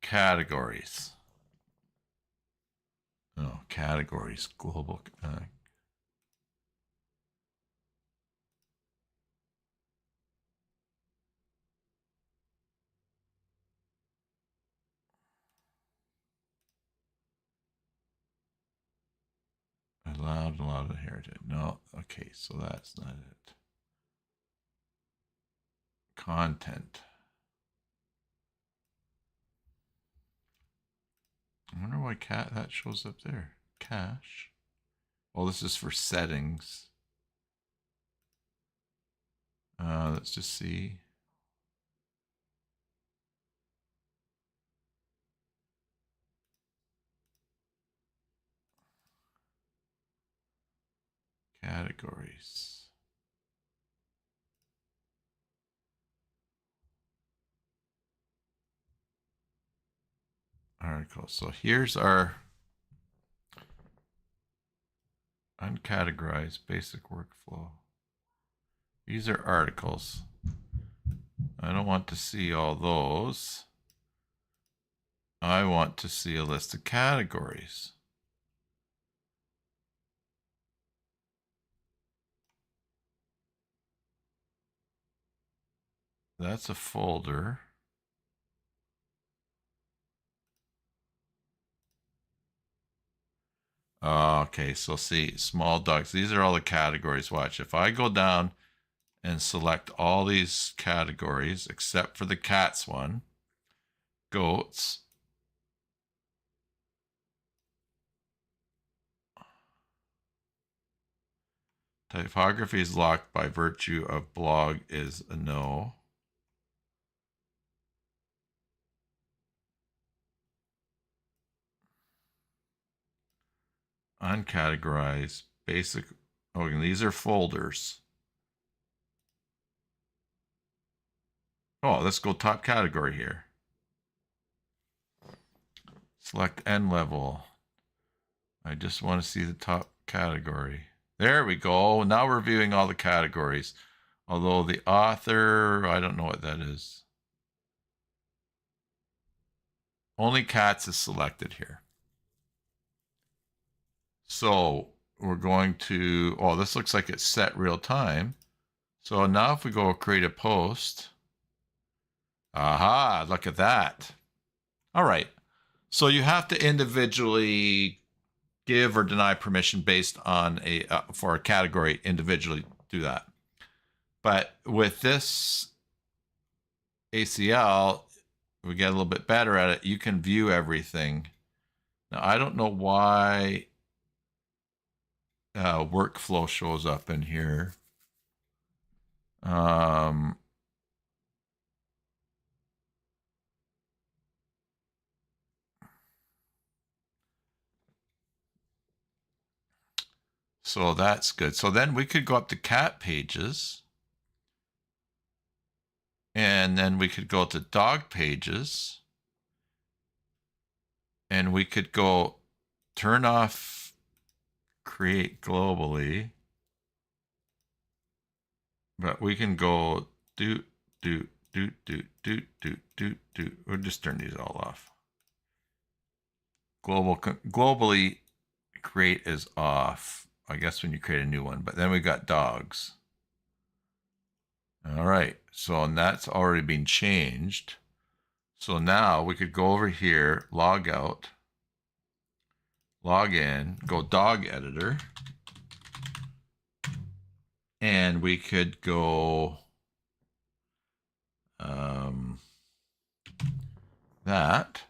[SPEAKER 1] Categories. Oh, categories, global. Allowed inherited. No, okay, so that's not it. Content. I wonder why that shows up there. Cache. Well, this is for settings. Let's just see. Categories. Articles. So here's our uncategorized basic workflow. These are articles. I don't want to see all those. I want to see a list of categories. That's a folder. Okay, so see, small dogs. These are all the categories. Watch, if I go down and select all these categories, except for the cats one, goats, typography is locked by virtue of blog is a no. Uncategorized, basic Oh, and these are folders. Oh, let's go top category here. Select N level. I just want to see the top category. There we go. Now we're viewing all the categories. Although the author, I don't know what that is. Only cats is selected here. So we're going to, oh, this looks like it's set real time. So now if we go create a post, aha, look at that. All right. So you have to individually give or deny permission based on for a category individually do that. But with this ACL, we get a little bit better at it. You can view everything. Now, I don't know why workflow shows up in here. So that's good. So then we could go up to cat pages. And then we could go to dog pages. And we could go turn off create globally. But we can go do. We'll just turn these all off. Globally create is off. I guess when you create a new one. But then we got dogs. All right. So that's already been changed. So now we could go over here, log out, log in, go dog editor. And we could go that.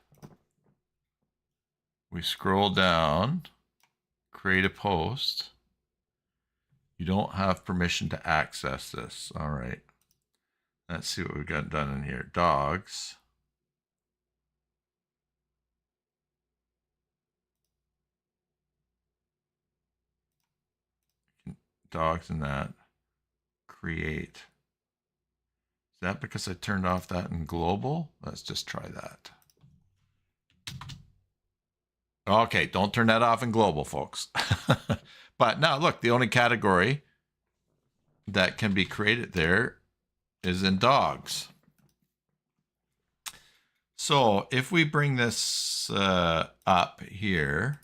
[SPEAKER 1] We scroll down, create a post. You don't have permission to access this. All right. Let's see what we've got done in here. Dogs. Dogs and that. Create. Is that because I turned off that in global? Let's just try that. Okay, don't turn that off in global, folks. But now look, the only category that can be created there is in dogs. So if we bring this up here,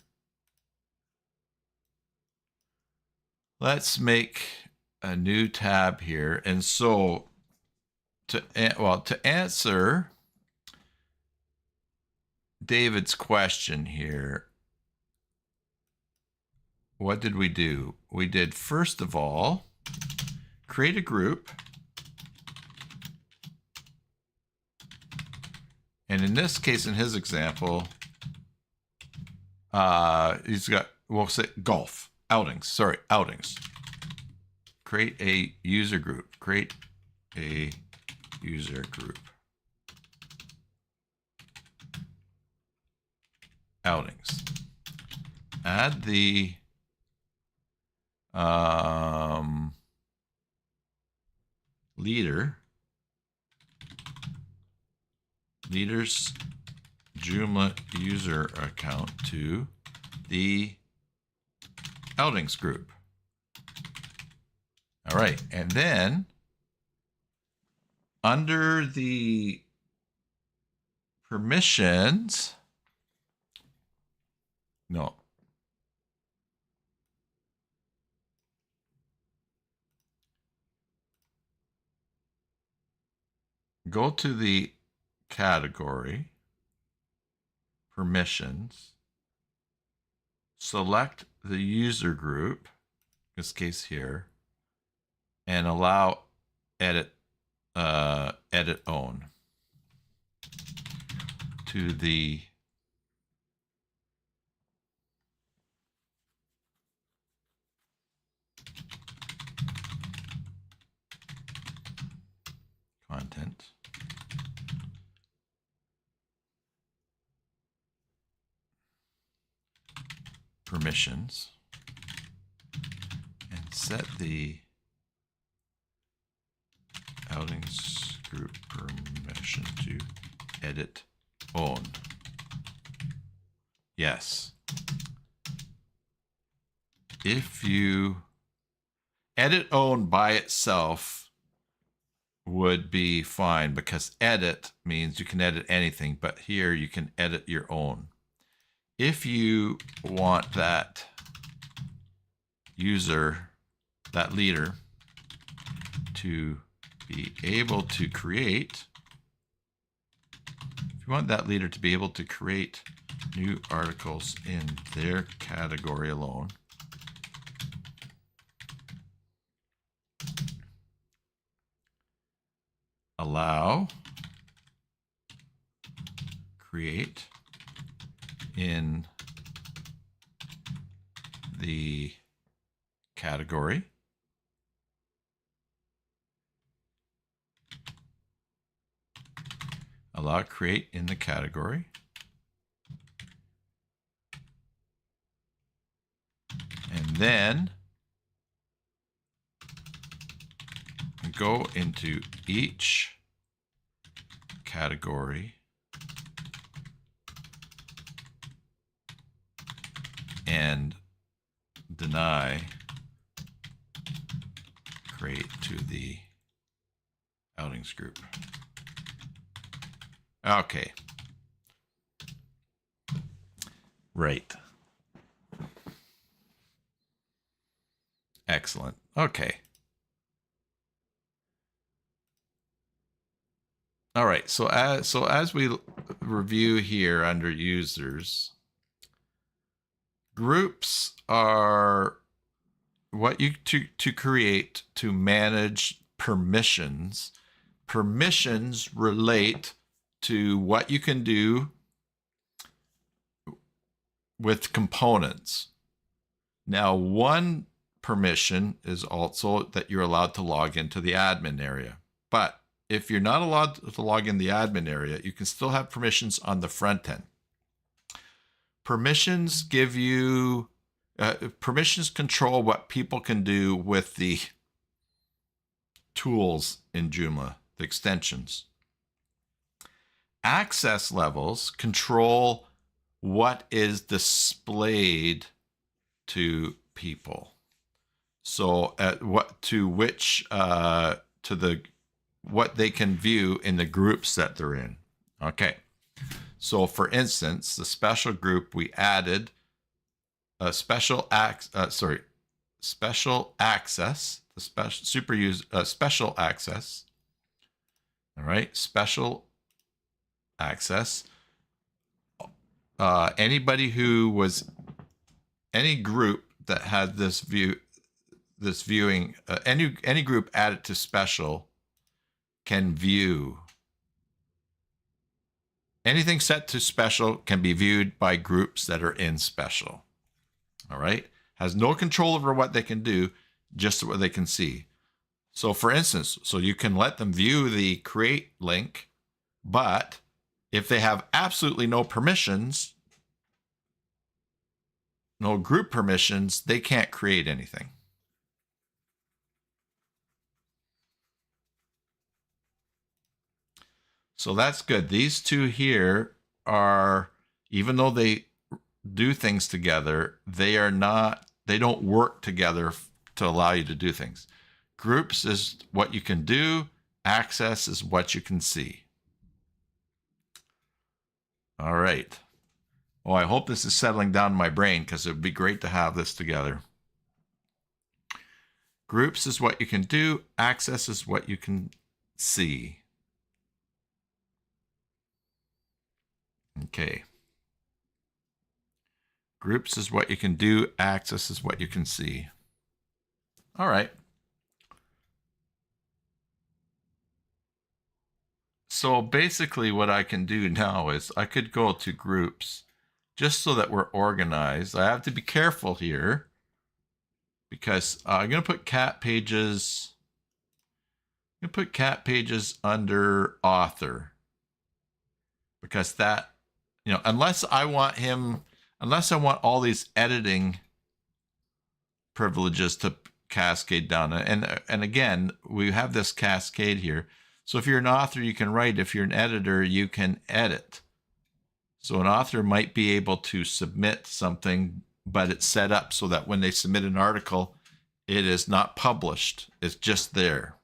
[SPEAKER 1] let's make a new tab here. And so to answer David's question here, what did we do? We did, first of all, create a group. And in this case, in his example, he's got, we'll say golf, outings, outings. Create a user group, create a user group. Outings. Add the leader's Joomla user account to the outings group. All right, and then under the permissions, no. Go to the category, permissions, select the user group, in this case here, and allow edit own to the content. Permissions and set the outings group permission to edit own. Yes. If you edit own by itself would be fine, because edit means you can edit anything, but here you can edit your own. If you want that user, that leader, to be able to create, if you want that leader to be able to create new articles in their category alone, allow create in the category, allow create in the category, and then go into each category and deny create to the outings group. Okay. Right. Excellent. Okay. All right. So as we review here under users, groups are what you to create to manage permissions. Permissions relate to what you can do with components. Now, one permission is also that you're allowed to log into the admin area. But if you're not allowed to log in the admin area, you can still have permissions on the front end. Permissions give you, permissions control what people can do with the tools in Joomla, the extensions. Access levels control what is displayed to people. So what they can view in the groups that they're in. Okay. So for instance, the special group, we added a special access, the special access. All right, special access. Anybody who was any group that had this viewing, any group added to special can view. Anything set to special can be viewed by groups that are in special. All right, has no control over what they can do, just what they can see. So for instance, so you can let them view the create link, but if they have absolutely no permissions, no group permissions, they can't create anything. So that's good. These two here are, even though they do things together, they don't work together to allow you to do things. Groups is what you can do. Access is what you can see. All right. Oh, I hope this is settling down in my brain, because it would be great to have this together. Groups is what you can do. Access is what you can see. Okay. Groups is what you can do. Access is what you can see. All right. So basically what I can do now is I could go to groups just so that we're organized. I have to be careful here because I'm going to put cat pages. I'm going to put cat pages under author, because that, unless I want all these editing privileges to cascade down. And again, we have this cascade here. So if you're an author, you can write. If you're an editor, you can edit. So an author might be able to submit something, but it's set up so that when they submit an article, it is not published. It's just there.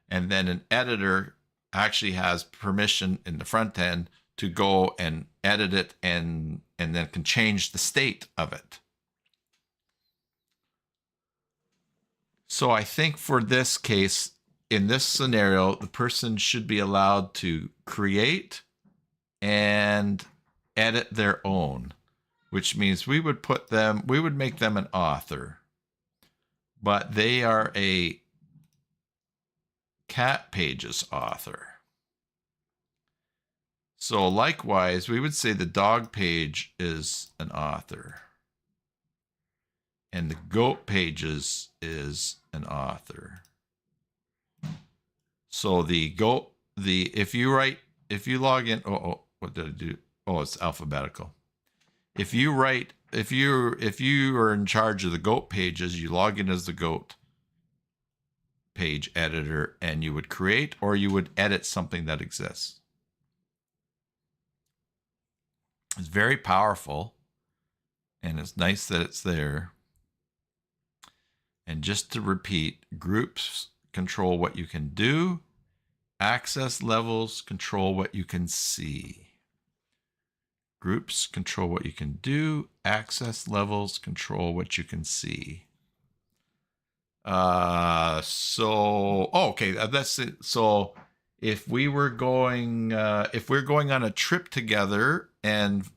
[SPEAKER 1] And then an editor actually has permission in the front end to go and edit it and then can change the state of it. So I think for this case, in this scenario, the person should be allowed to create and edit their own, which means we would make them an author, but they are a cat pages author. So likewise, we would say the dog page is an author, and the goat pages is an author. So if you log in, what did I do? Oh, it's alphabetical. If you are in charge of the goat pages, you log in as the goat page editor, and you would create or you would edit something that exists. It's very powerful, and it's nice that it's there. And just to repeat, groups control what you can do. Access levels control what you can see. Groups control what you can do. Access levels control what you can see. Okay, that's it. So if we're going on a trip together and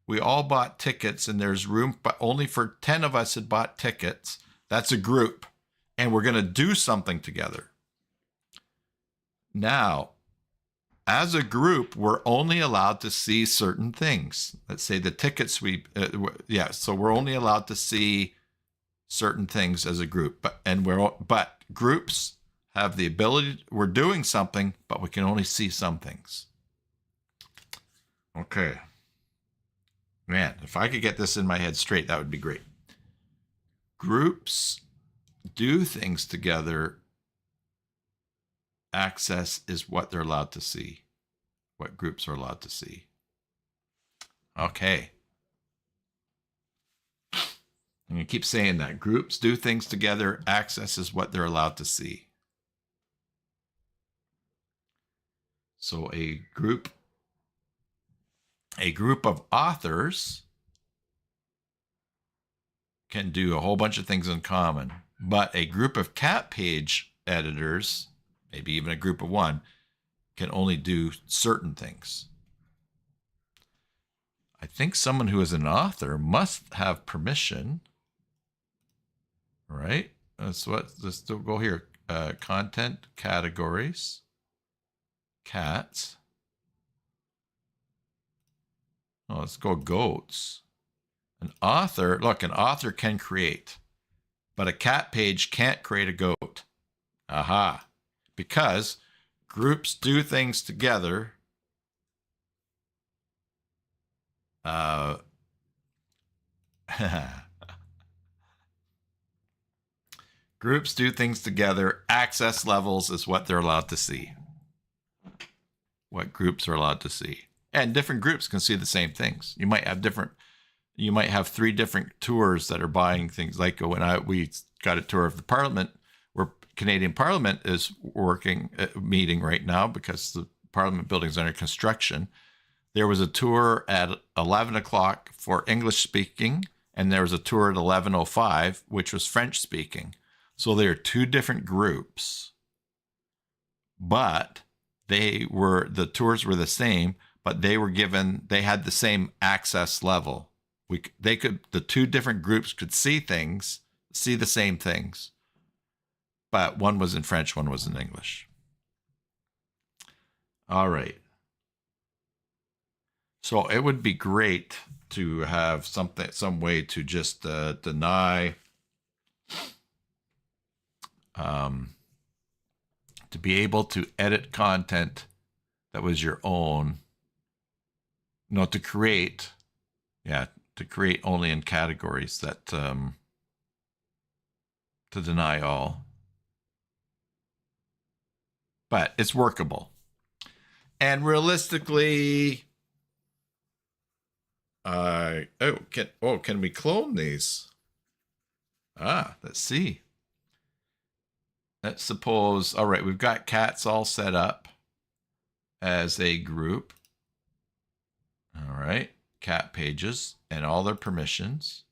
[SPEAKER 1] we all bought tickets and there's room, but only for 10 of us had bought tickets, that's a group, and we're going to do something together. Now, as a group, we're only allowed to see certain things. Let's say the tickets so we're only allowed to see certain things as a group, but groups have the ability, we're doing something, but we can only see some things. Okay. Man, if I could get this in my head straight, that would be great. Groups do things together. Access is what they're allowed to see, what groups are allowed to see. Okay. I'm going to keep saying that. Groups do things together. Access is what they're allowed to see. So a group of authors can do a whole bunch of things in common, but a group of cat page editors, maybe even a group of one, can only do certain things. I think someone who is an author must have permission, right? Let's go here. Content categories, cats. Oh, let's go goats. An author can create, but a cat page can't create a goat. Aha. Because groups do things together. Groups do things together. Access levels is what they're allowed to see. What groups are allowed to see. And different groups can see the same things. You might have 3 different tours that are buying things. Like when we got a tour of the Parliament, where Canadian Parliament is meeting right now because the Parliament building is under construction. There was a tour at 11 o'clock for English speaking, and there was a tour at 11:05, which was French speaking. So they are 2 different groups, but the tours were the same, but they had the same access level. The 2 different groups could see the same things, but one was in French, one was in English. All right. So it would be great to have some way to just deny, to be able to edit content that was your own, to create only in categories that to deny all, but it's workable. And realistically, can we clone these? Let's see. Let's suppose, all right, we've got cats all set up as a group. All right, cat pages and all their permissions.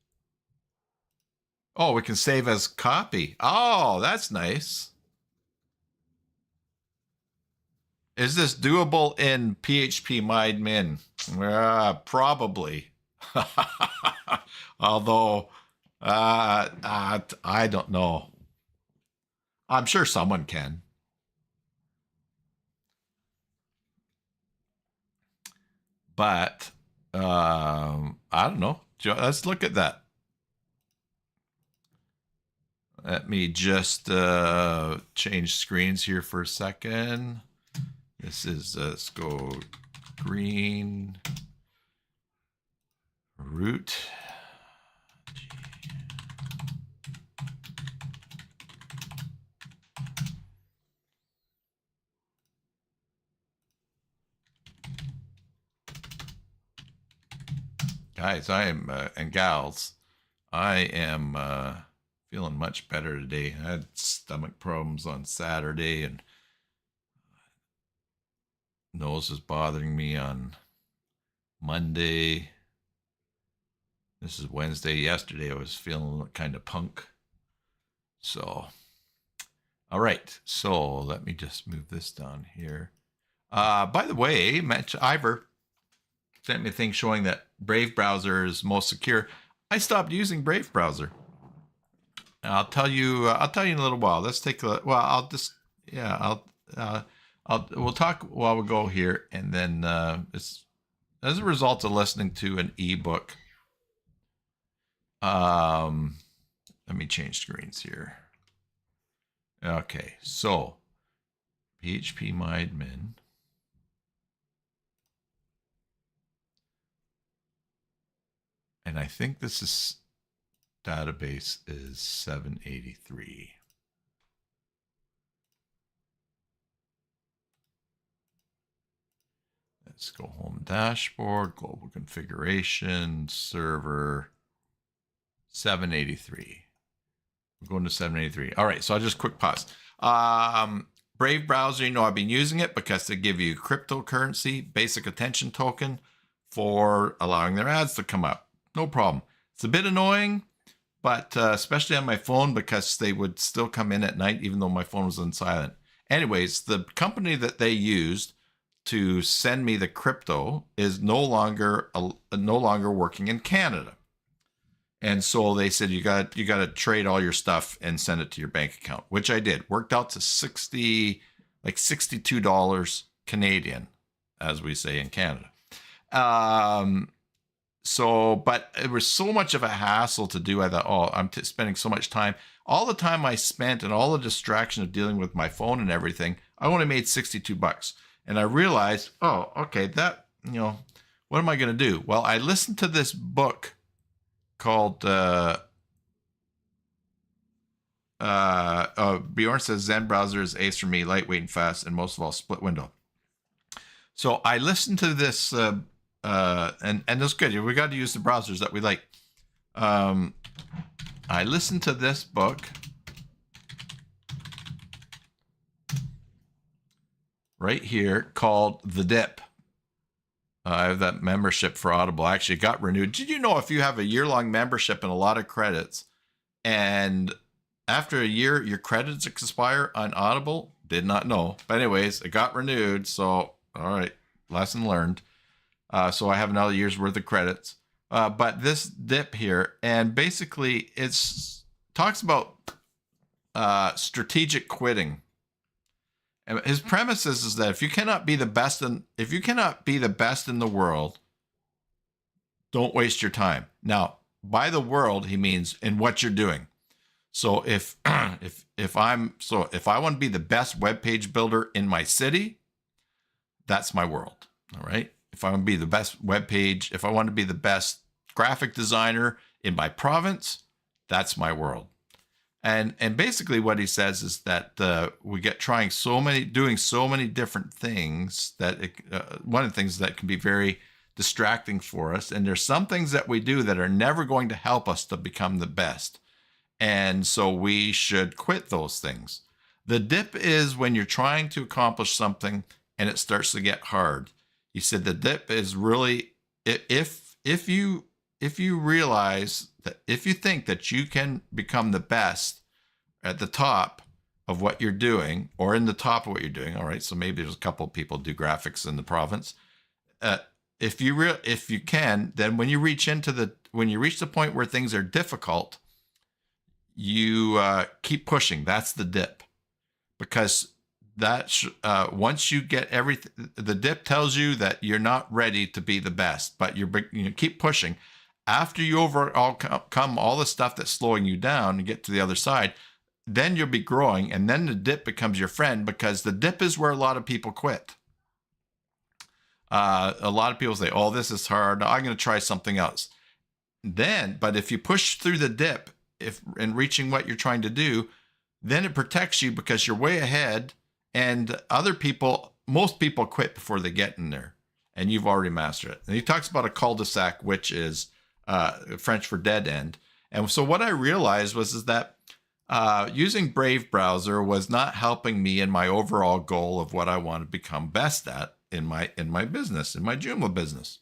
[SPEAKER 1] Oh, we can save as copy. Oh, that's nice. Is this doable in phpMyAdmin? Probably. Although, I don't know. I'm sure someone can. But I don't know. Let's look at that. Let me just change screens here for a second. This is, let's go green root. Guys, I am, and gals, I am feeling much better today. I had stomach problems on Saturday, and nose was bothering me on Monday. This is Wednesday. Yesterday, I was feeling kind of punk. So, all right. So let me just move this down here. By the way, Ivor sent me a thing showing that Brave browser is most secure. I stopped using Brave browser. I'll tell you in a little while. Let's take a, well, I'll just, yeah, we'll talk while we go here. And then it's as a result of listening to an ebook. Let me change screens here. Okay, so phpMyAdmin. And I think this is database is 783. Let's go home dashboard, global configuration, server 783. We're going to 783. All right, so I'll just quick pause. Brave browser, you know, I've been using it because they give you cryptocurrency, basic attention token for allowing their ads to come up. No problem. It's a bit annoying, but especially on my phone because they would still come in at night even though my phone was on silent. Anyways, the company that they used to send me the crypto is no longer working in Canada. And so they said you got to trade all your stuff and send it to your bank account, which I did. Worked out to $62 Canadian, as we say in Canada. But it was so much of a hassle to do. I thought, oh, I'm spending so much time. All the time I spent and all the distraction of dealing with my phone and everything, I only made $62. And I realized, oh, okay, that, you know, what am I going to do? Well, I listened to this book called Bjorn says Zen browser is ace for me, lightweight and fast, and most of all split window. So I listened to this and that's good. We got to use the browsers that we like. I listened to this book right here called The Dip. I have that membership for Audible. Actually, it got renewed. Did you know if you have a year-long membership and a lot of credits, and after a year your credits expire on Audible? Did not know. But anyways, it got renewed. So, all right, lesson learned. So I have another year's worth of credits. But this dip here, and basically it's talks about strategic quitting. And his premise is that if you cannot be the best in the world, don't waste your time. Now, by the world, he means in what you're doing. So if I want to be the best web page builder in my city, that's my world. All right. If I want to be the best web page, if I want to be the best graphic designer in my province, that's my world. And basically what he says is that we get doing so many different things that one of the things that can be very distracting for us. And there's some things that we do that are never going to help us to become the best. And so we should quit those things. The dip is when you're trying to accomplish something and it starts to get hard. He said the dip is really, if you realize that, if you think that you can become the best at the top of what you're doing, or in the top of what you're doing, all right, so maybe there's a couple of people do graphics in the province. If you can, then when you reach the point where things are difficult, you keep pushing. That's the dip, because once you get everything, the dip tells you that you're not ready to be the best, but you keep pushing. After you overcome all the stuff that's slowing you down and get to the other side, then you'll be growing, and then the dip becomes your friend, because the dip is where a lot of people quit. A lot of people say, "Oh, this is hard. I'm going to try something else." But if you push through the dip, in reaching what you're trying to do, then it protects you because you're way ahead, and most people quit before they get in there, and you've already mastered it. And he talks about a cul-de-sac, which is French for dead end. And so what I realized is that using Brave browser was not helping me in my overall goal of what I want to become best at in my business, in my Joomla business.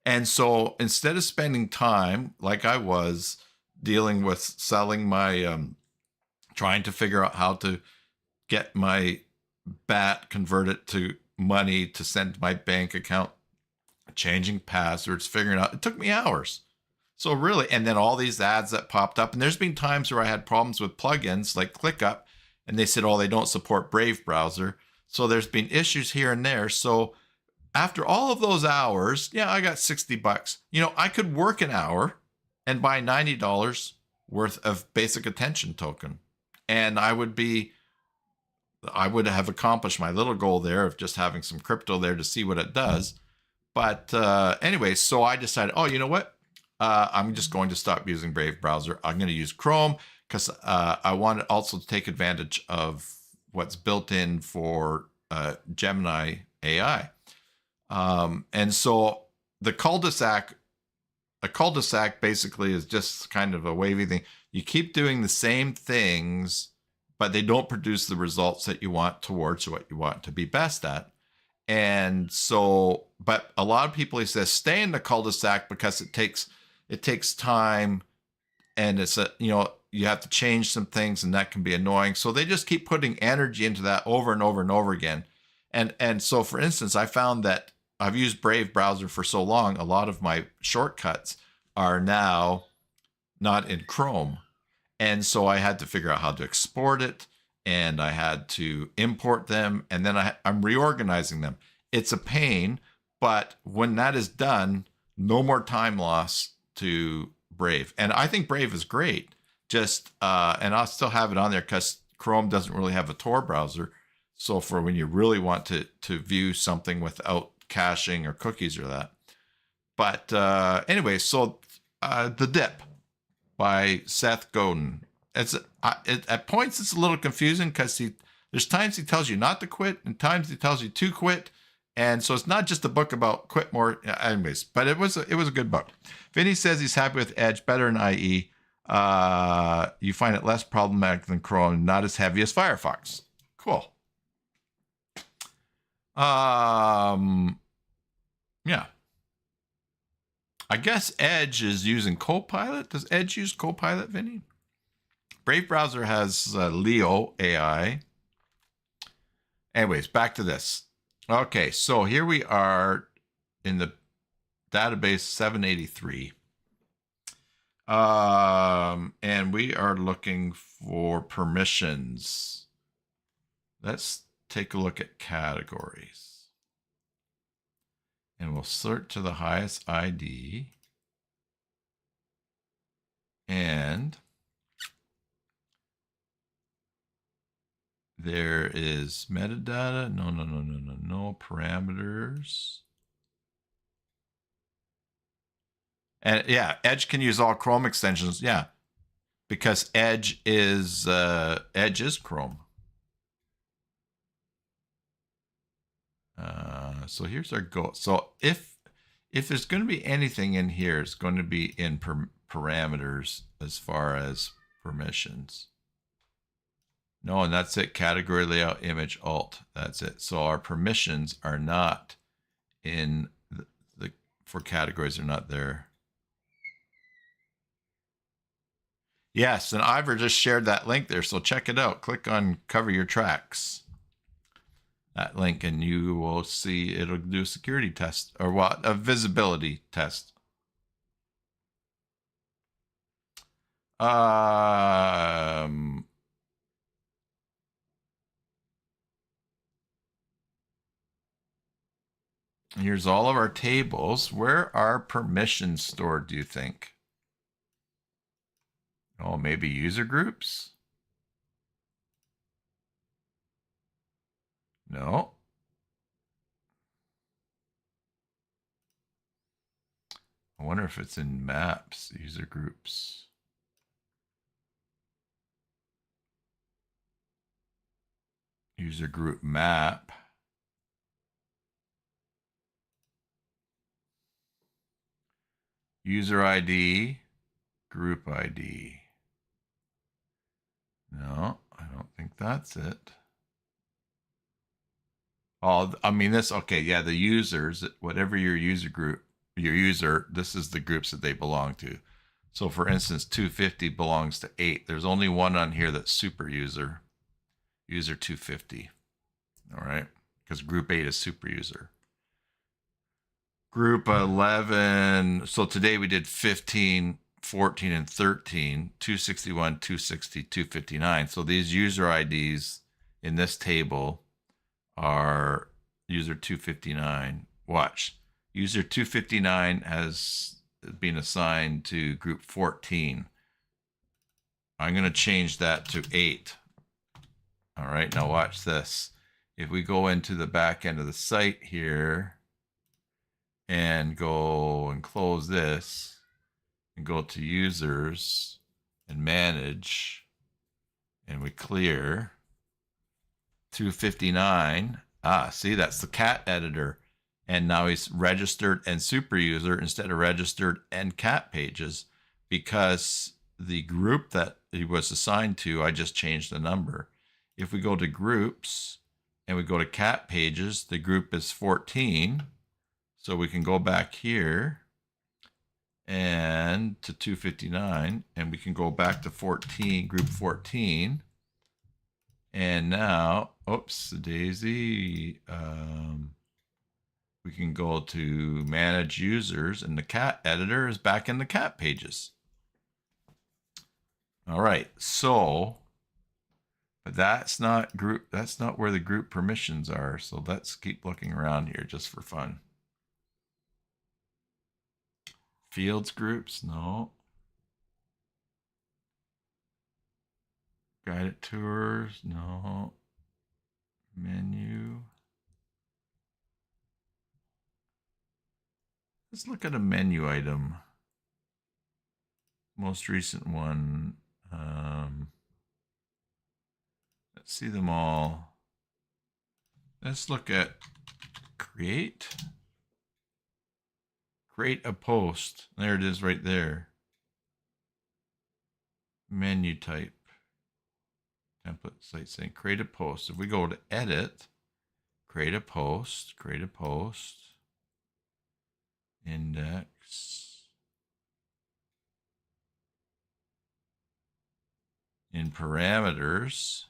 [SPEAKER 1] And so instead of spending time like I was dealing with selling my, trying to figure out how to get my BAT converted to money to send to my bank account, changing passwords, figuring out, it took me hours. So really, and then all these ads that popped up, and there's been times where I had problems with plugins like ClickUp, and they said, "Oh, they don't support Brave browser." So there's been issues here and there. So after all of those hours, yeah, I got $60. I could work an hour and buy $90 worth of basic attention token, and I would have accomplished my little goal there of just having some crypto there to see what it does. But anyway, so I decided, oh, you know what? I'm just going to stop using Brave browser. I'm going to use Chrome, because I want also to take advantage of what's built in for Gemini AI. And so a cul-de-sac basically is just kind of a wavy thing. You keep doing the same things, but they don't produce the results that you want towards what you want to be best at. And so, but a lot of people, he says, stay in the cul-de-sac because it takes time, and you have to change some things, and that can be annoying. So they just keep putting energy into that over and over and over again. And so, for instance, I found that I've used Brave browser for so long, a lot of my shortcuts are now not in Chrome. And so I had to figure out how to export it, and I had to import them, and then I'm reorganizing them. It's a pain, but when that is done, no more time loss to Brave. And I think Brave is great. And I'll still have it on there because Chrome doesn't really have a Tor browser. So for when you really want to view something without caching or cookies or that. But anyway, so The Dip by Seth Godin. At points it's a little confusing because there's times he tells you not to quit and times he tells you to quit. And so it's not just a book about quit more. Anyways, but it was a good book. Vinny says he's happy with Edge, better than IE. You find it less problematic than Chrome, not as heavy as Firefox. Cool. Yeah. I guess Edge is using Copilot. Does Edge use Copilot, Vinny? Brave browser has Leo AI. Anyways, back to this. Okay, so here we are in the database 783. And we are looking for permissions. Let's take a look at categories. And we'll sort to the highest ID. And there is metadata. No parameters. And yeah, Edge can use all Chrome extensions. Yeah. because Edge is Chrome. So here's our goal. So if there's going to be anything in here, it's going to be in parameters as far as permissions. No, and that's it. Category, layout, image, alt. That's it. So our permissions are not in the for categories. They're not there. Yes, and Ivor just shared that link there. So check it out. Click on Cover Your Tracks. That link, and you will see it'll do a security test, or what? A visibility test. Here's all of our tables. Where are permissions stored, do you think? Oh, maybe user groups? No. I wonder if it's in maps, user groups. User group map. User ID, group ID. No, I don't think that's it. Oh, I mean this, okay, yeah, the users, whatever your user group, this is the groups that they belong to. So for instance, 250 belongs to 8. There's only one on here that's super user 250. All right, because group 8 is super user. Group 11, so today we did 15, 14, and 13, 261, 260, 259. So these user IDs in this table are user 259. Watch. User 259 has been assigned to group 14. I'm going to change that to 8. All right, now watch this. If we go into the back end of the site here and go and close this and go to users and manage, and we clear 259. See, that's the cat editor. And now he's registered and super user instead of registered and cat pages, because the group that he was assigned to, I just changed the number. If we go to groups and we go to cat pages, the group is 14. So we can go back here and to 259, and we can go back to 14, group 14. And now, oops, daisy. We can go to manage users, and the cat editor is back in the cat pages. All right, so but that's not group. That's not where the group permissions are. So let's keep looking around here just for fun. Fields groups, no. Guided tours, no. Menu. Let's look at a menu item. Most recent one. Let's see them all. Let's look at create a post. There it is right there. Menu type. Template site saying create a post. If we go to edit, create a post, index. In parameters,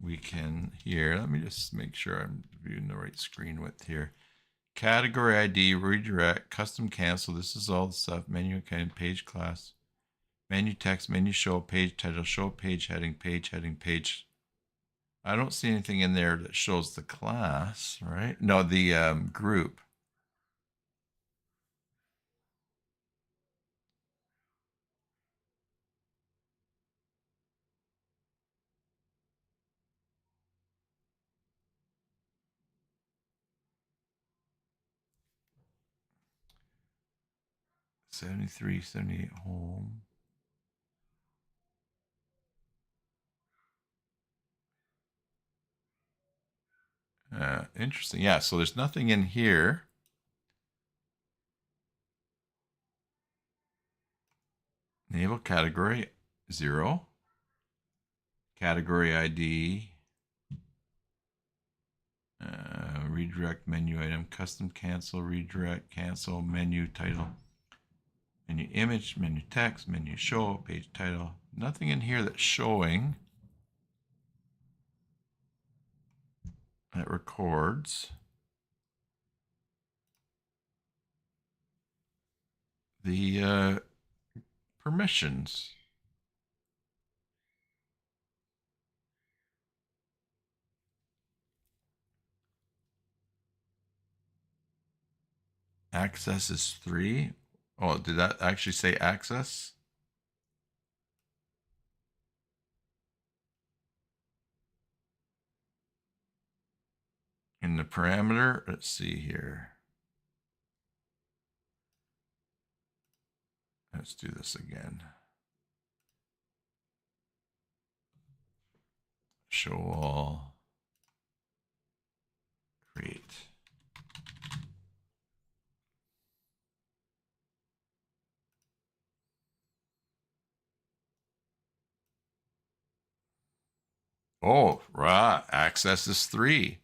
[SPEAKER 1] we can here, let me just make sure I'm viewing the right screen width here. Category ID, redirect, custom cancel. This is all the stuff. Menu kind, page class, menu text, menu show, page title, show page heading, page. I don't see anything in there that shows the class, right? No, the group. 73, 78 home. Interesting. Yeah, so there's nothing in here. Naval category 0. Category ID. Redirect menu item. Custom cancel. Redirect cancel. Menu title. Menu image. Menu text. Menu show. Page title. Nothing in here that's showing. That records the permissions. Access is 3. Oh, did that actually say access? In the parameter, let's see here. Let's do this again. Show all. Create. Oh, right. Access is 3.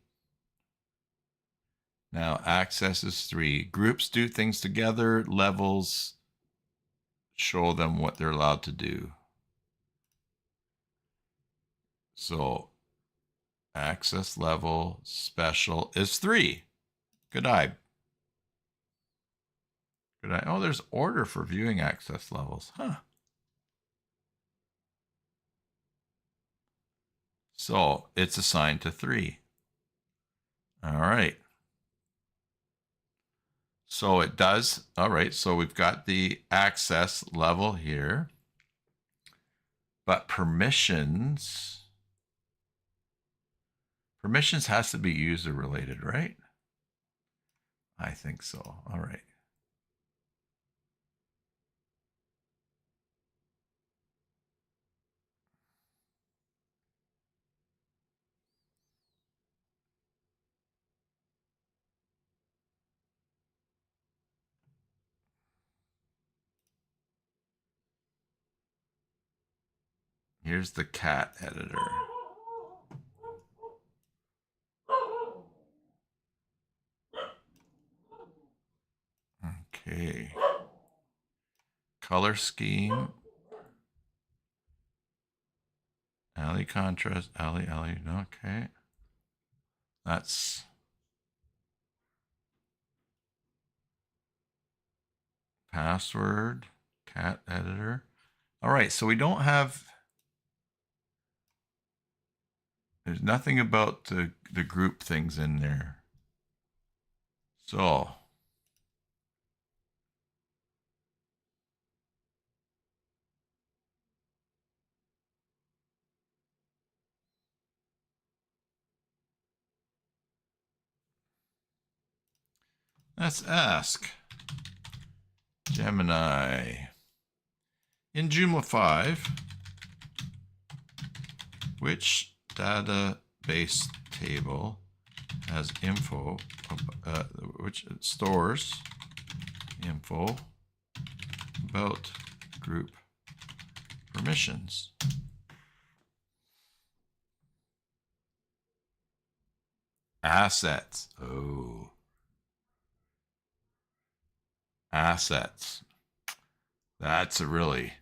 [SPEAKER 1] Now, access is 3. Groups do things together. Levels show them what they're allowed to do. So, access level special is 3. Good eye. Good eye. Oh, there's order for viewing access levels. Huh. So, it's assigned to 3. All right. So it does. All right. So we've got the access level here. But permissions has to be user related, right? I think so. All right. Here's the cat editor. Okay. Color scheme. Alley contrast. Alley. Okay. That's password. Cat editor. All right. So we don't have. There's nothing about the group things in there. So let's ask Gemini. In Joomla 5, which database table has info, which stores info about group permissions? Assets. Oh. Assets. That's a really...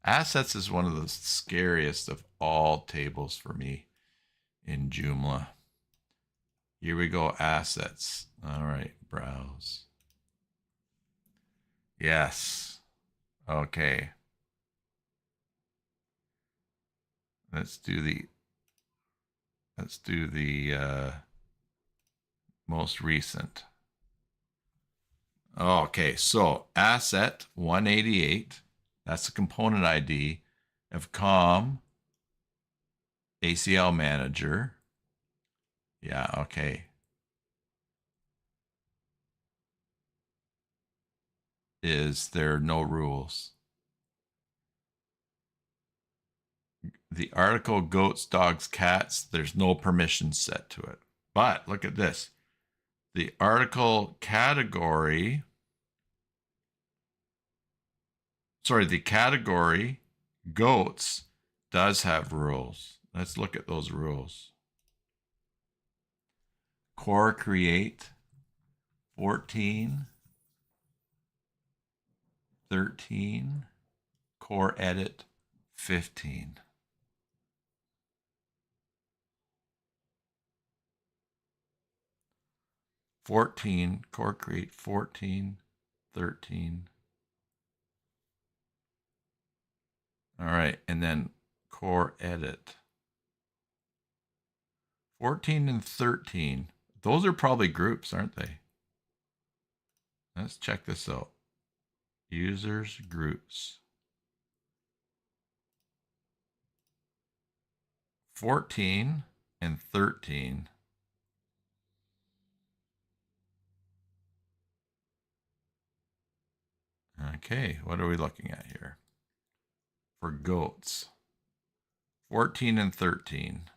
[SPEAKER 1] Assets is one of the scariest of all tables for me in Joomla. Here we go, assets. All right, browse. Yes. Okay. Let's do the most recent. Okay, so asset 188. That's the component ID of COM ACL manager. Yeah, okay. is there are no rules. The article goats, dogs, cats, there's no permissions set to it. But look at this. The article category, the category goats does have rules. Let's look at those rules. Core create 14, 13, core edit 15. Core create 14, 13. All right, and then core edit 14 and 13. Those are probably groups, aren't they? Let's check this out. Users, groups. 14 and 13. Okay, what are we looking at here? For goats. 14 and 13.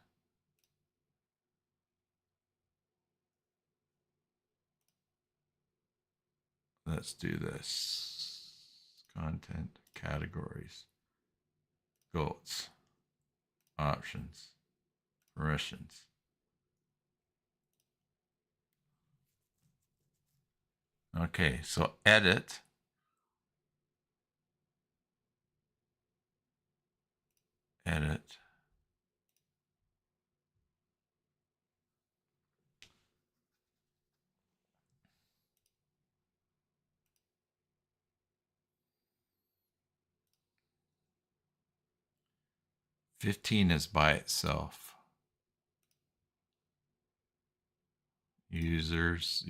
[SPEAKER 1] Let's do this. Content, categories, goats, options, permissions. Okay, so edit. Edit. "15" is by itself. Users,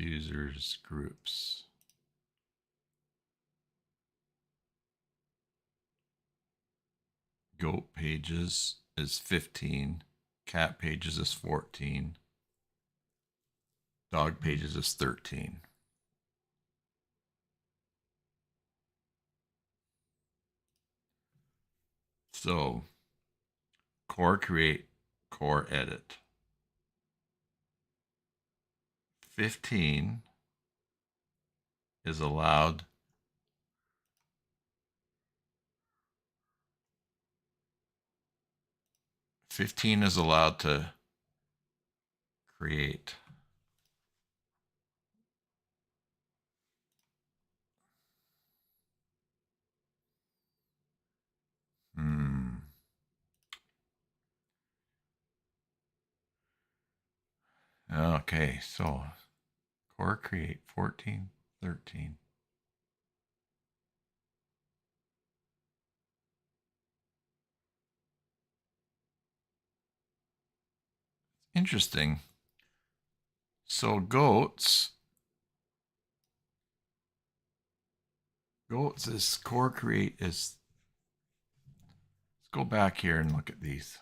[SPEAKER 1] groups. Goat pages is 15. Cat pages is 14. Dog pages is 13. So core create, core edit. 15 is allowed. "15" is allowed to create. Okay, so core create 14, 13. Interesting. So goats is core create is. Let's go back here and look at these.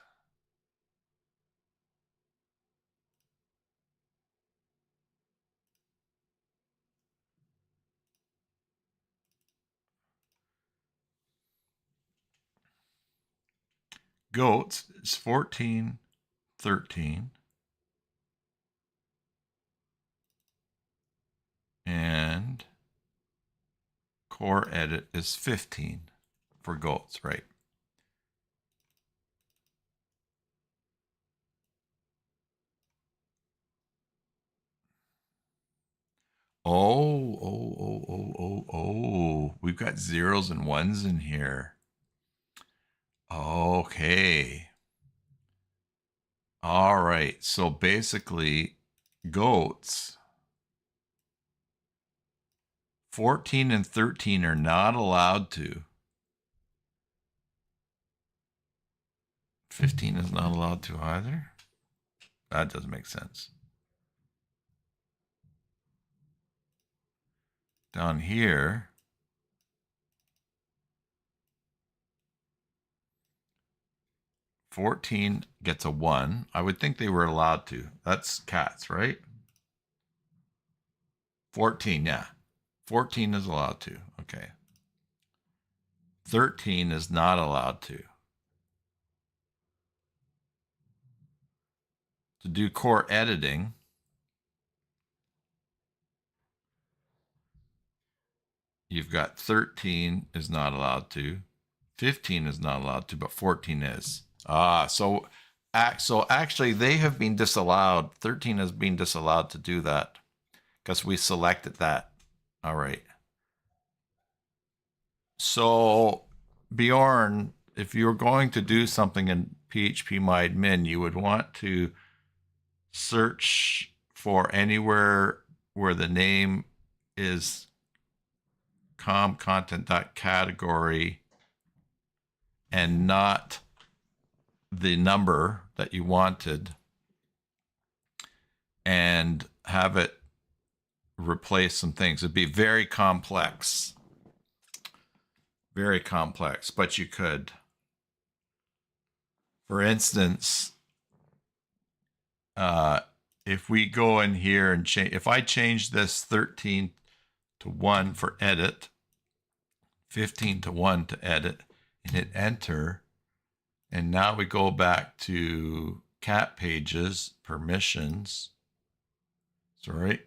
[SPEAKER 1] Goats is 14, 13. And core edit is 15 for goats, right? Oh. We've got zeros and ones in here. Okay. All right. So basically, goats 14 and 13 are not allowed to. 15 is not allowed to either. That doesn't make sense. Down here, "14" gets a 1. I would think they were allowed to. That's cats, right? 14, yeah. 14 is allowed to. Okay. 13 is not allowed to. To do core editing, you've got 13 is not allowed to, 15 is not allowed to, but 14 is. So actually they have been disallowed. 13 has been disallowed to do that because we selected that. All right. So Bjorn, if you're going to do something in phpMyAdmin, you would want to search for anywhere where the name is content.category and not the number that you wanted, and have it replace some things. It'd be very complex. Very complex, but you could. For instance, if we go in here and change, if I change this 13 to 1 for edit, 15 to 1 to edit, and hit enter, and now we go back to cat pages, permissions. Sorry.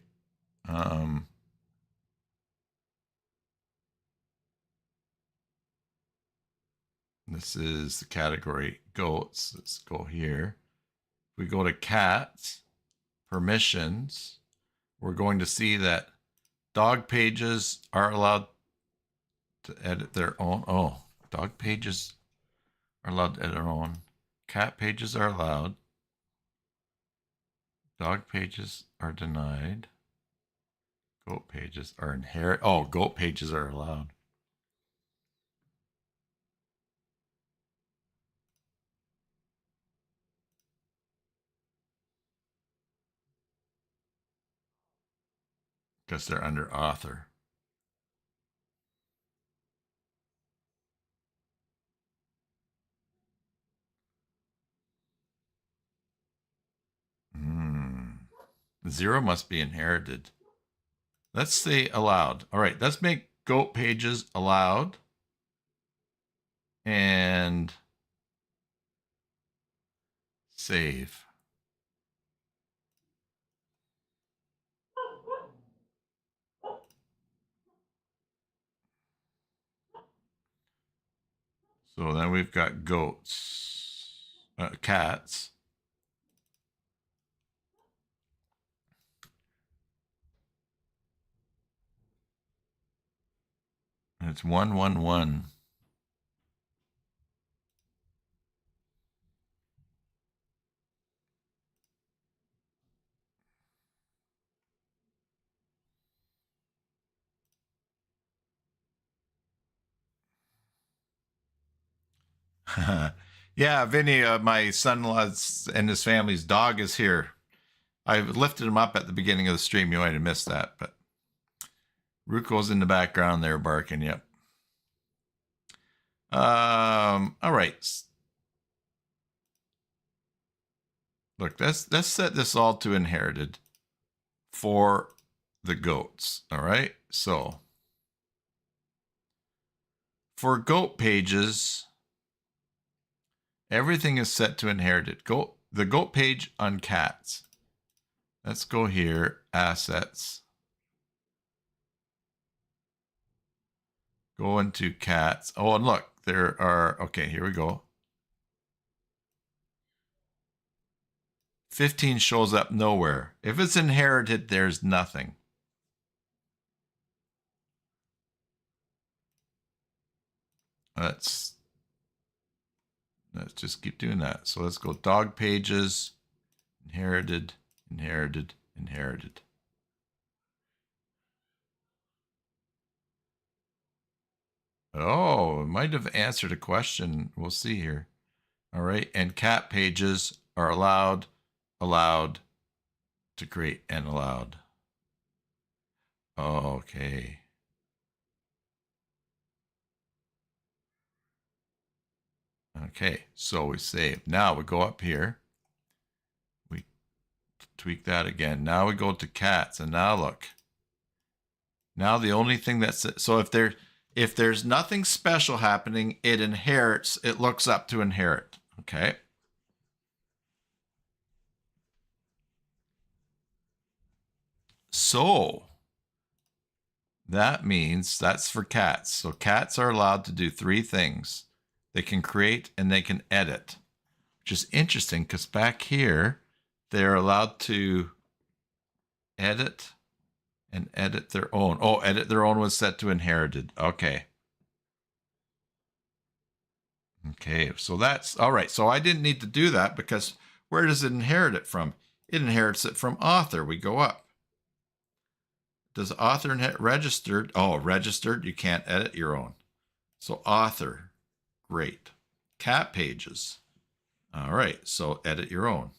[SPEAKER 1] This is the category goats. Let's go here. We go to cats, permissions. We're going to see that dog pages are allowed to edit their own. Oh, dog pages are allowed to edit their own. Cat pages are allowed. Dog pages are denied. Goat pages are inherit. Oh, goat pages are allowed. Because they're under author. Zero must be inherited. Let's say allowed. All right, let's make goat pages allowed. And save. So then we've got goats, cats. And it's 111. Yeah, Vinny, my son-in-law's and his family's dog is here. I lifted him up at the beginning of the stream. You might have missed that, but Ruko's in the background there barking. Yep. All right. Look, let's set this all to inherited for the goats. All right. So for goat pages, everything is set to inherited. The goat page on cats. Let's go here, assets. Go into cats. Oh, and look, there are, okay, here we go. 15 shows up nowhere. If it's inherited, there's nothing. Let's just keep doing that. So let's go dog pages, inherited, inherited, inherited. Oh, it might have answered a question. We'll see here. All right. And cat pages are allowed to create and allowed. Okay. Okay. So we save. Now we go up here. We tweak that again. Now we go to cats, and now look. Now the only thing that's, so if there, If there's nothing special happening, it inherits, it looks up to inherit. Okay. So that means that's for cats. So cats are allowed to do three things. They can create and they can edit, which is interesting because back here, they're allowed to edit and edit their own. Oh, edit their own was set to inherited. Okay. Okay, so that's all right. So I didn't need to do that because where does it inherit it from? It inherits it from author. We go up. Does author inherit registered? Oh, registered, you can't edit your own. So author, great. Cat pages. All right, so edit your own.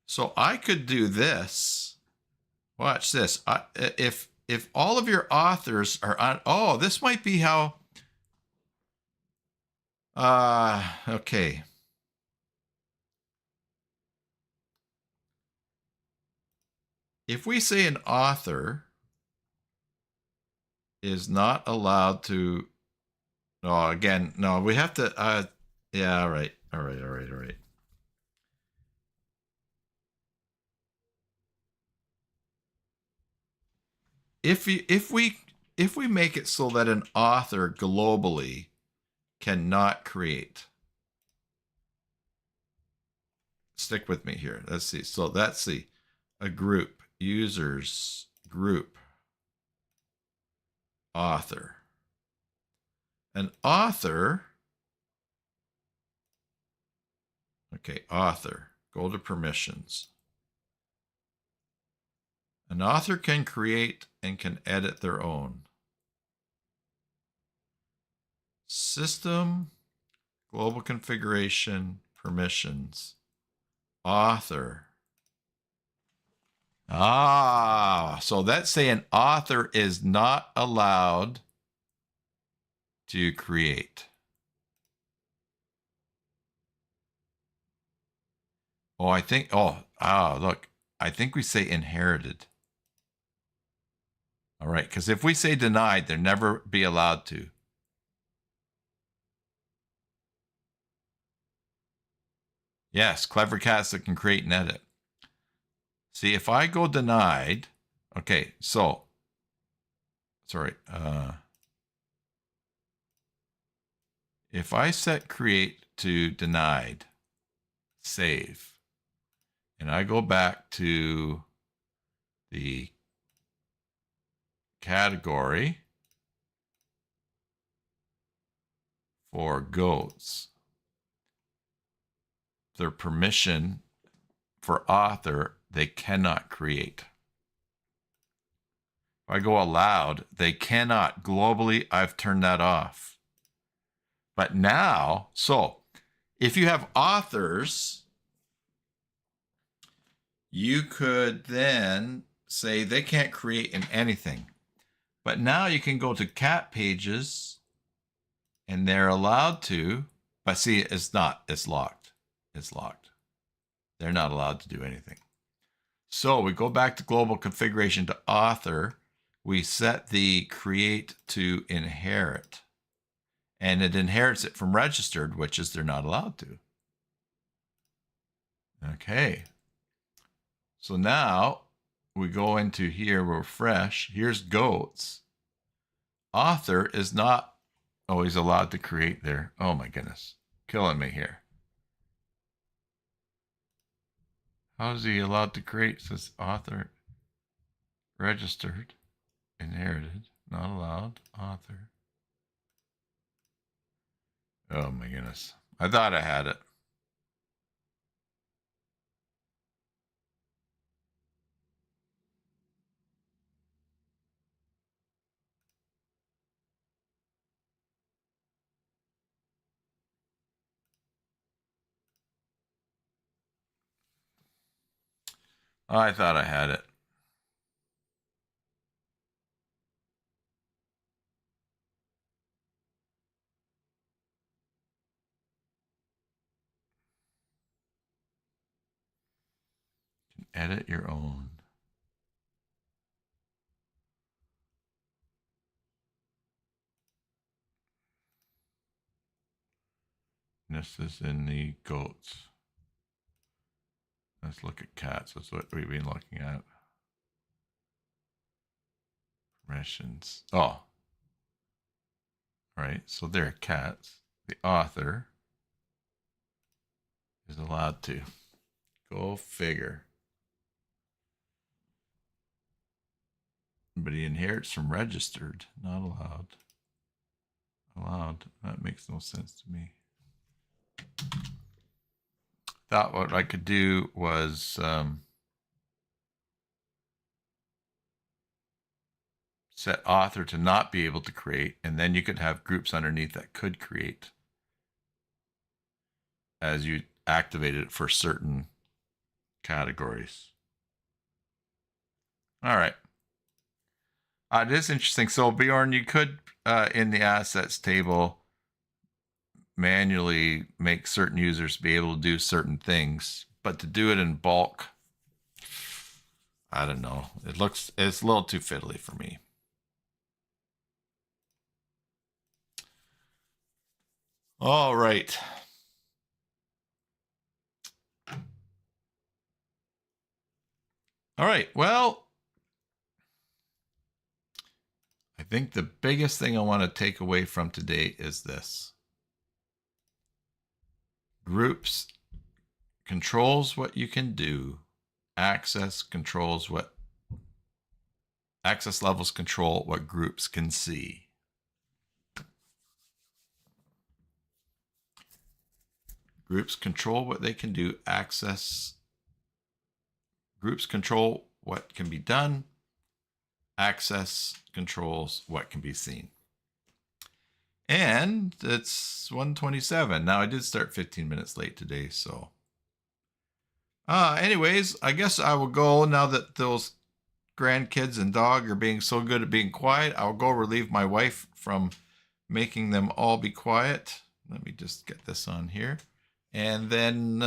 [SPEAKER 1] So I could do this. Watch this. If all of your authors are on, oh, this might be how. Okay. If we say an author is not allowed to, no, again, no, we have to, yeah, all right. If we make it so that an author globally cannot create, stick with me here. Let's see. So that's a group, users, group, author. An author, okay, author, go to permissions. An author can create and can edit their own. System, global configuration, permissions, author. So let's say an author is not allowed to create. Oh, I think, look, I think we say inherited. All right, because if we say denied, they'll never be allowed to. Yes, clever cats that can create and edit. See, if I go denied, okay, so, sorry, if I set create to denied, save, and I go back to the category for goats, their permission for author, they cannot create. If I go allowed, they cannot. Globally, I've turned that off. But now, so if you have authors, you could then say they can't create in anything. But now you can go to cat pages and they're allowed to, but see, it's not, it's locked. It's locked. They're not allowed to do anything. So we go back to global configuration to author. We set the create to inherit. And it inherits it from registered, which is they're not allowed to. Okay. So now we go into here, we're fresh. Here's goats. Author is not always allowed to create there. Oh my goodness. Killing me here. How is he allowed to create? It says author registered, inherited, not allowed, author. Oh my goodness. I thought I had it. I thought I had it. Edit your own. This is in the goats. Let's look at cats. That's what we've been looking at. Permissions. Oh. All right. So there are cats. The author is allowed to. Go figure. But he inherits from registered. Not allowed. Allowed. That makes no sense to me. Thought what I could do was set author to not be able to create, and then you could have groups underneath that could create as you activated it for certain categories. All right. It is interesting. So Bjorn, you could in the assets table manually make certain users be able to do certain things, but to do it in bulk, I don't know. It's a little too fiddly for me. All right. All right. Well, I think the biggest thing I want to take away from today is this. Groups controls what you can do. Access levels control what groups can see. Groups control what they can do. Groups control what can be done. Access controls what can be seen. And it's 1:27. Now I did start 15 minutes late today, so. Anyways, I guess I will go now that those grandkids and dog are being so good at being quiet. I'll go relieve my wife from making them all be quiet. Let me just get this on here. And then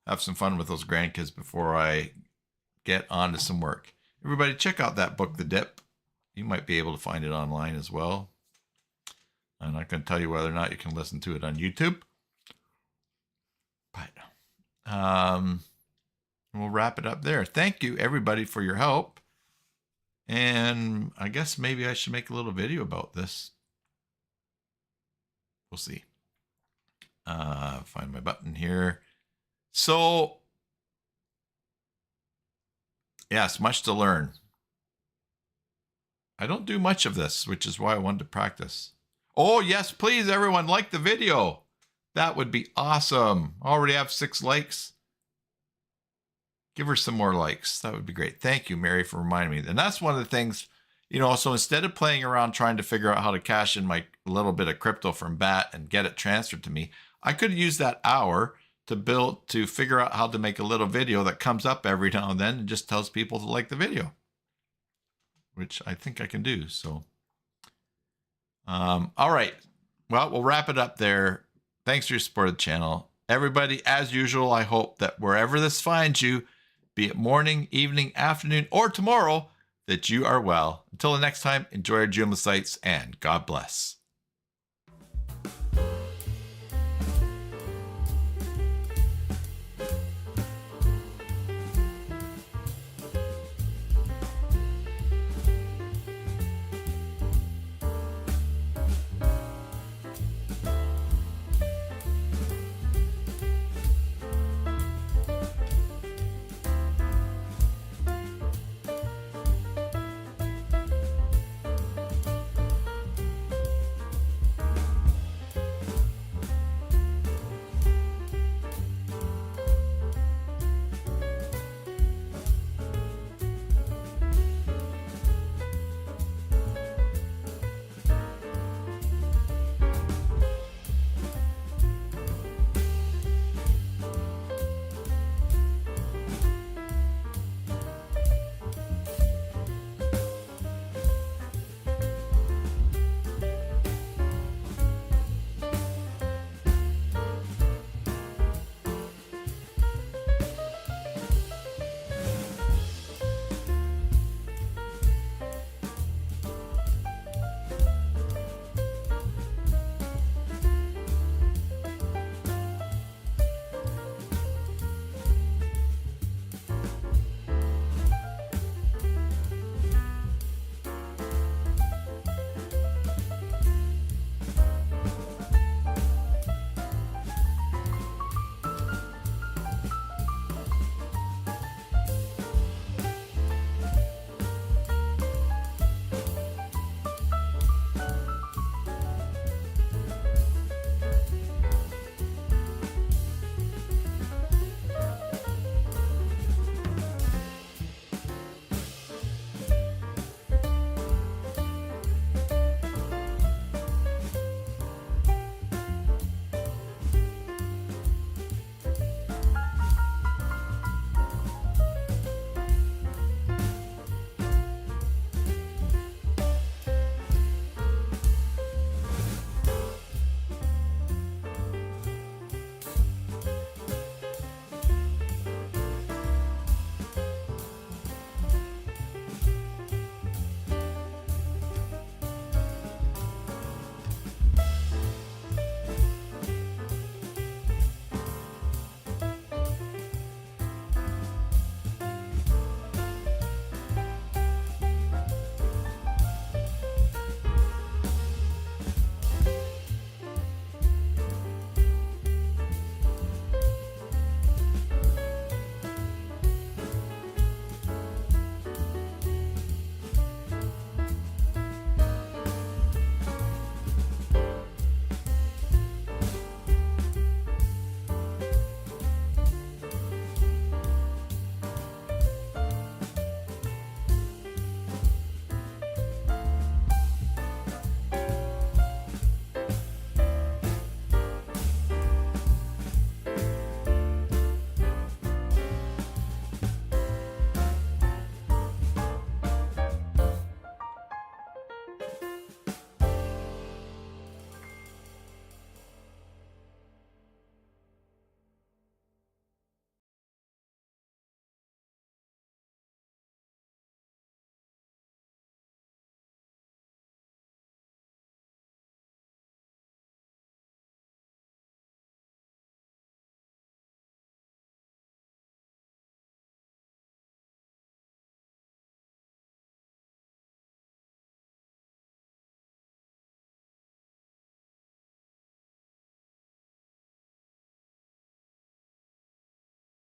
[SPEAKER 1] have some fun with those grandkids before I get on to some work. Everybody check out that book, The Dip. You might be able to find it online as well. I'm not going to tell you whether or not you can listen to it on YouTube. But we'll wrap it up there. Thank you, everybody, for your help. And I guess maybe I should make a little video about this. We'll see. Find my button here. So, yes, much to learn. I don't do much of this, which is why I wanted to practice. Oh, yes, please, everyone, like the video. That would be awesome. Already have 6 likes. Give her some more likes. That would be great. Thank you, Mary, for reminding me. And that's one of the things, so instead of playing around trying to figure out how to cash in my little bit of crypto from BAT and get it transferred to me, I could use that hour to figure out how to make a little video that comes up every now and then and just tells people to like the video, which I think I can do. So, all right. Well, we'll wrap it up there. Thanks for your support of the channel. Everybody, as usual, I hope that wherever this finds you, be it morning, evening, afternoon, or tomorrow, that you are well. Until the next time, enjoy your Joomla sites and God bless.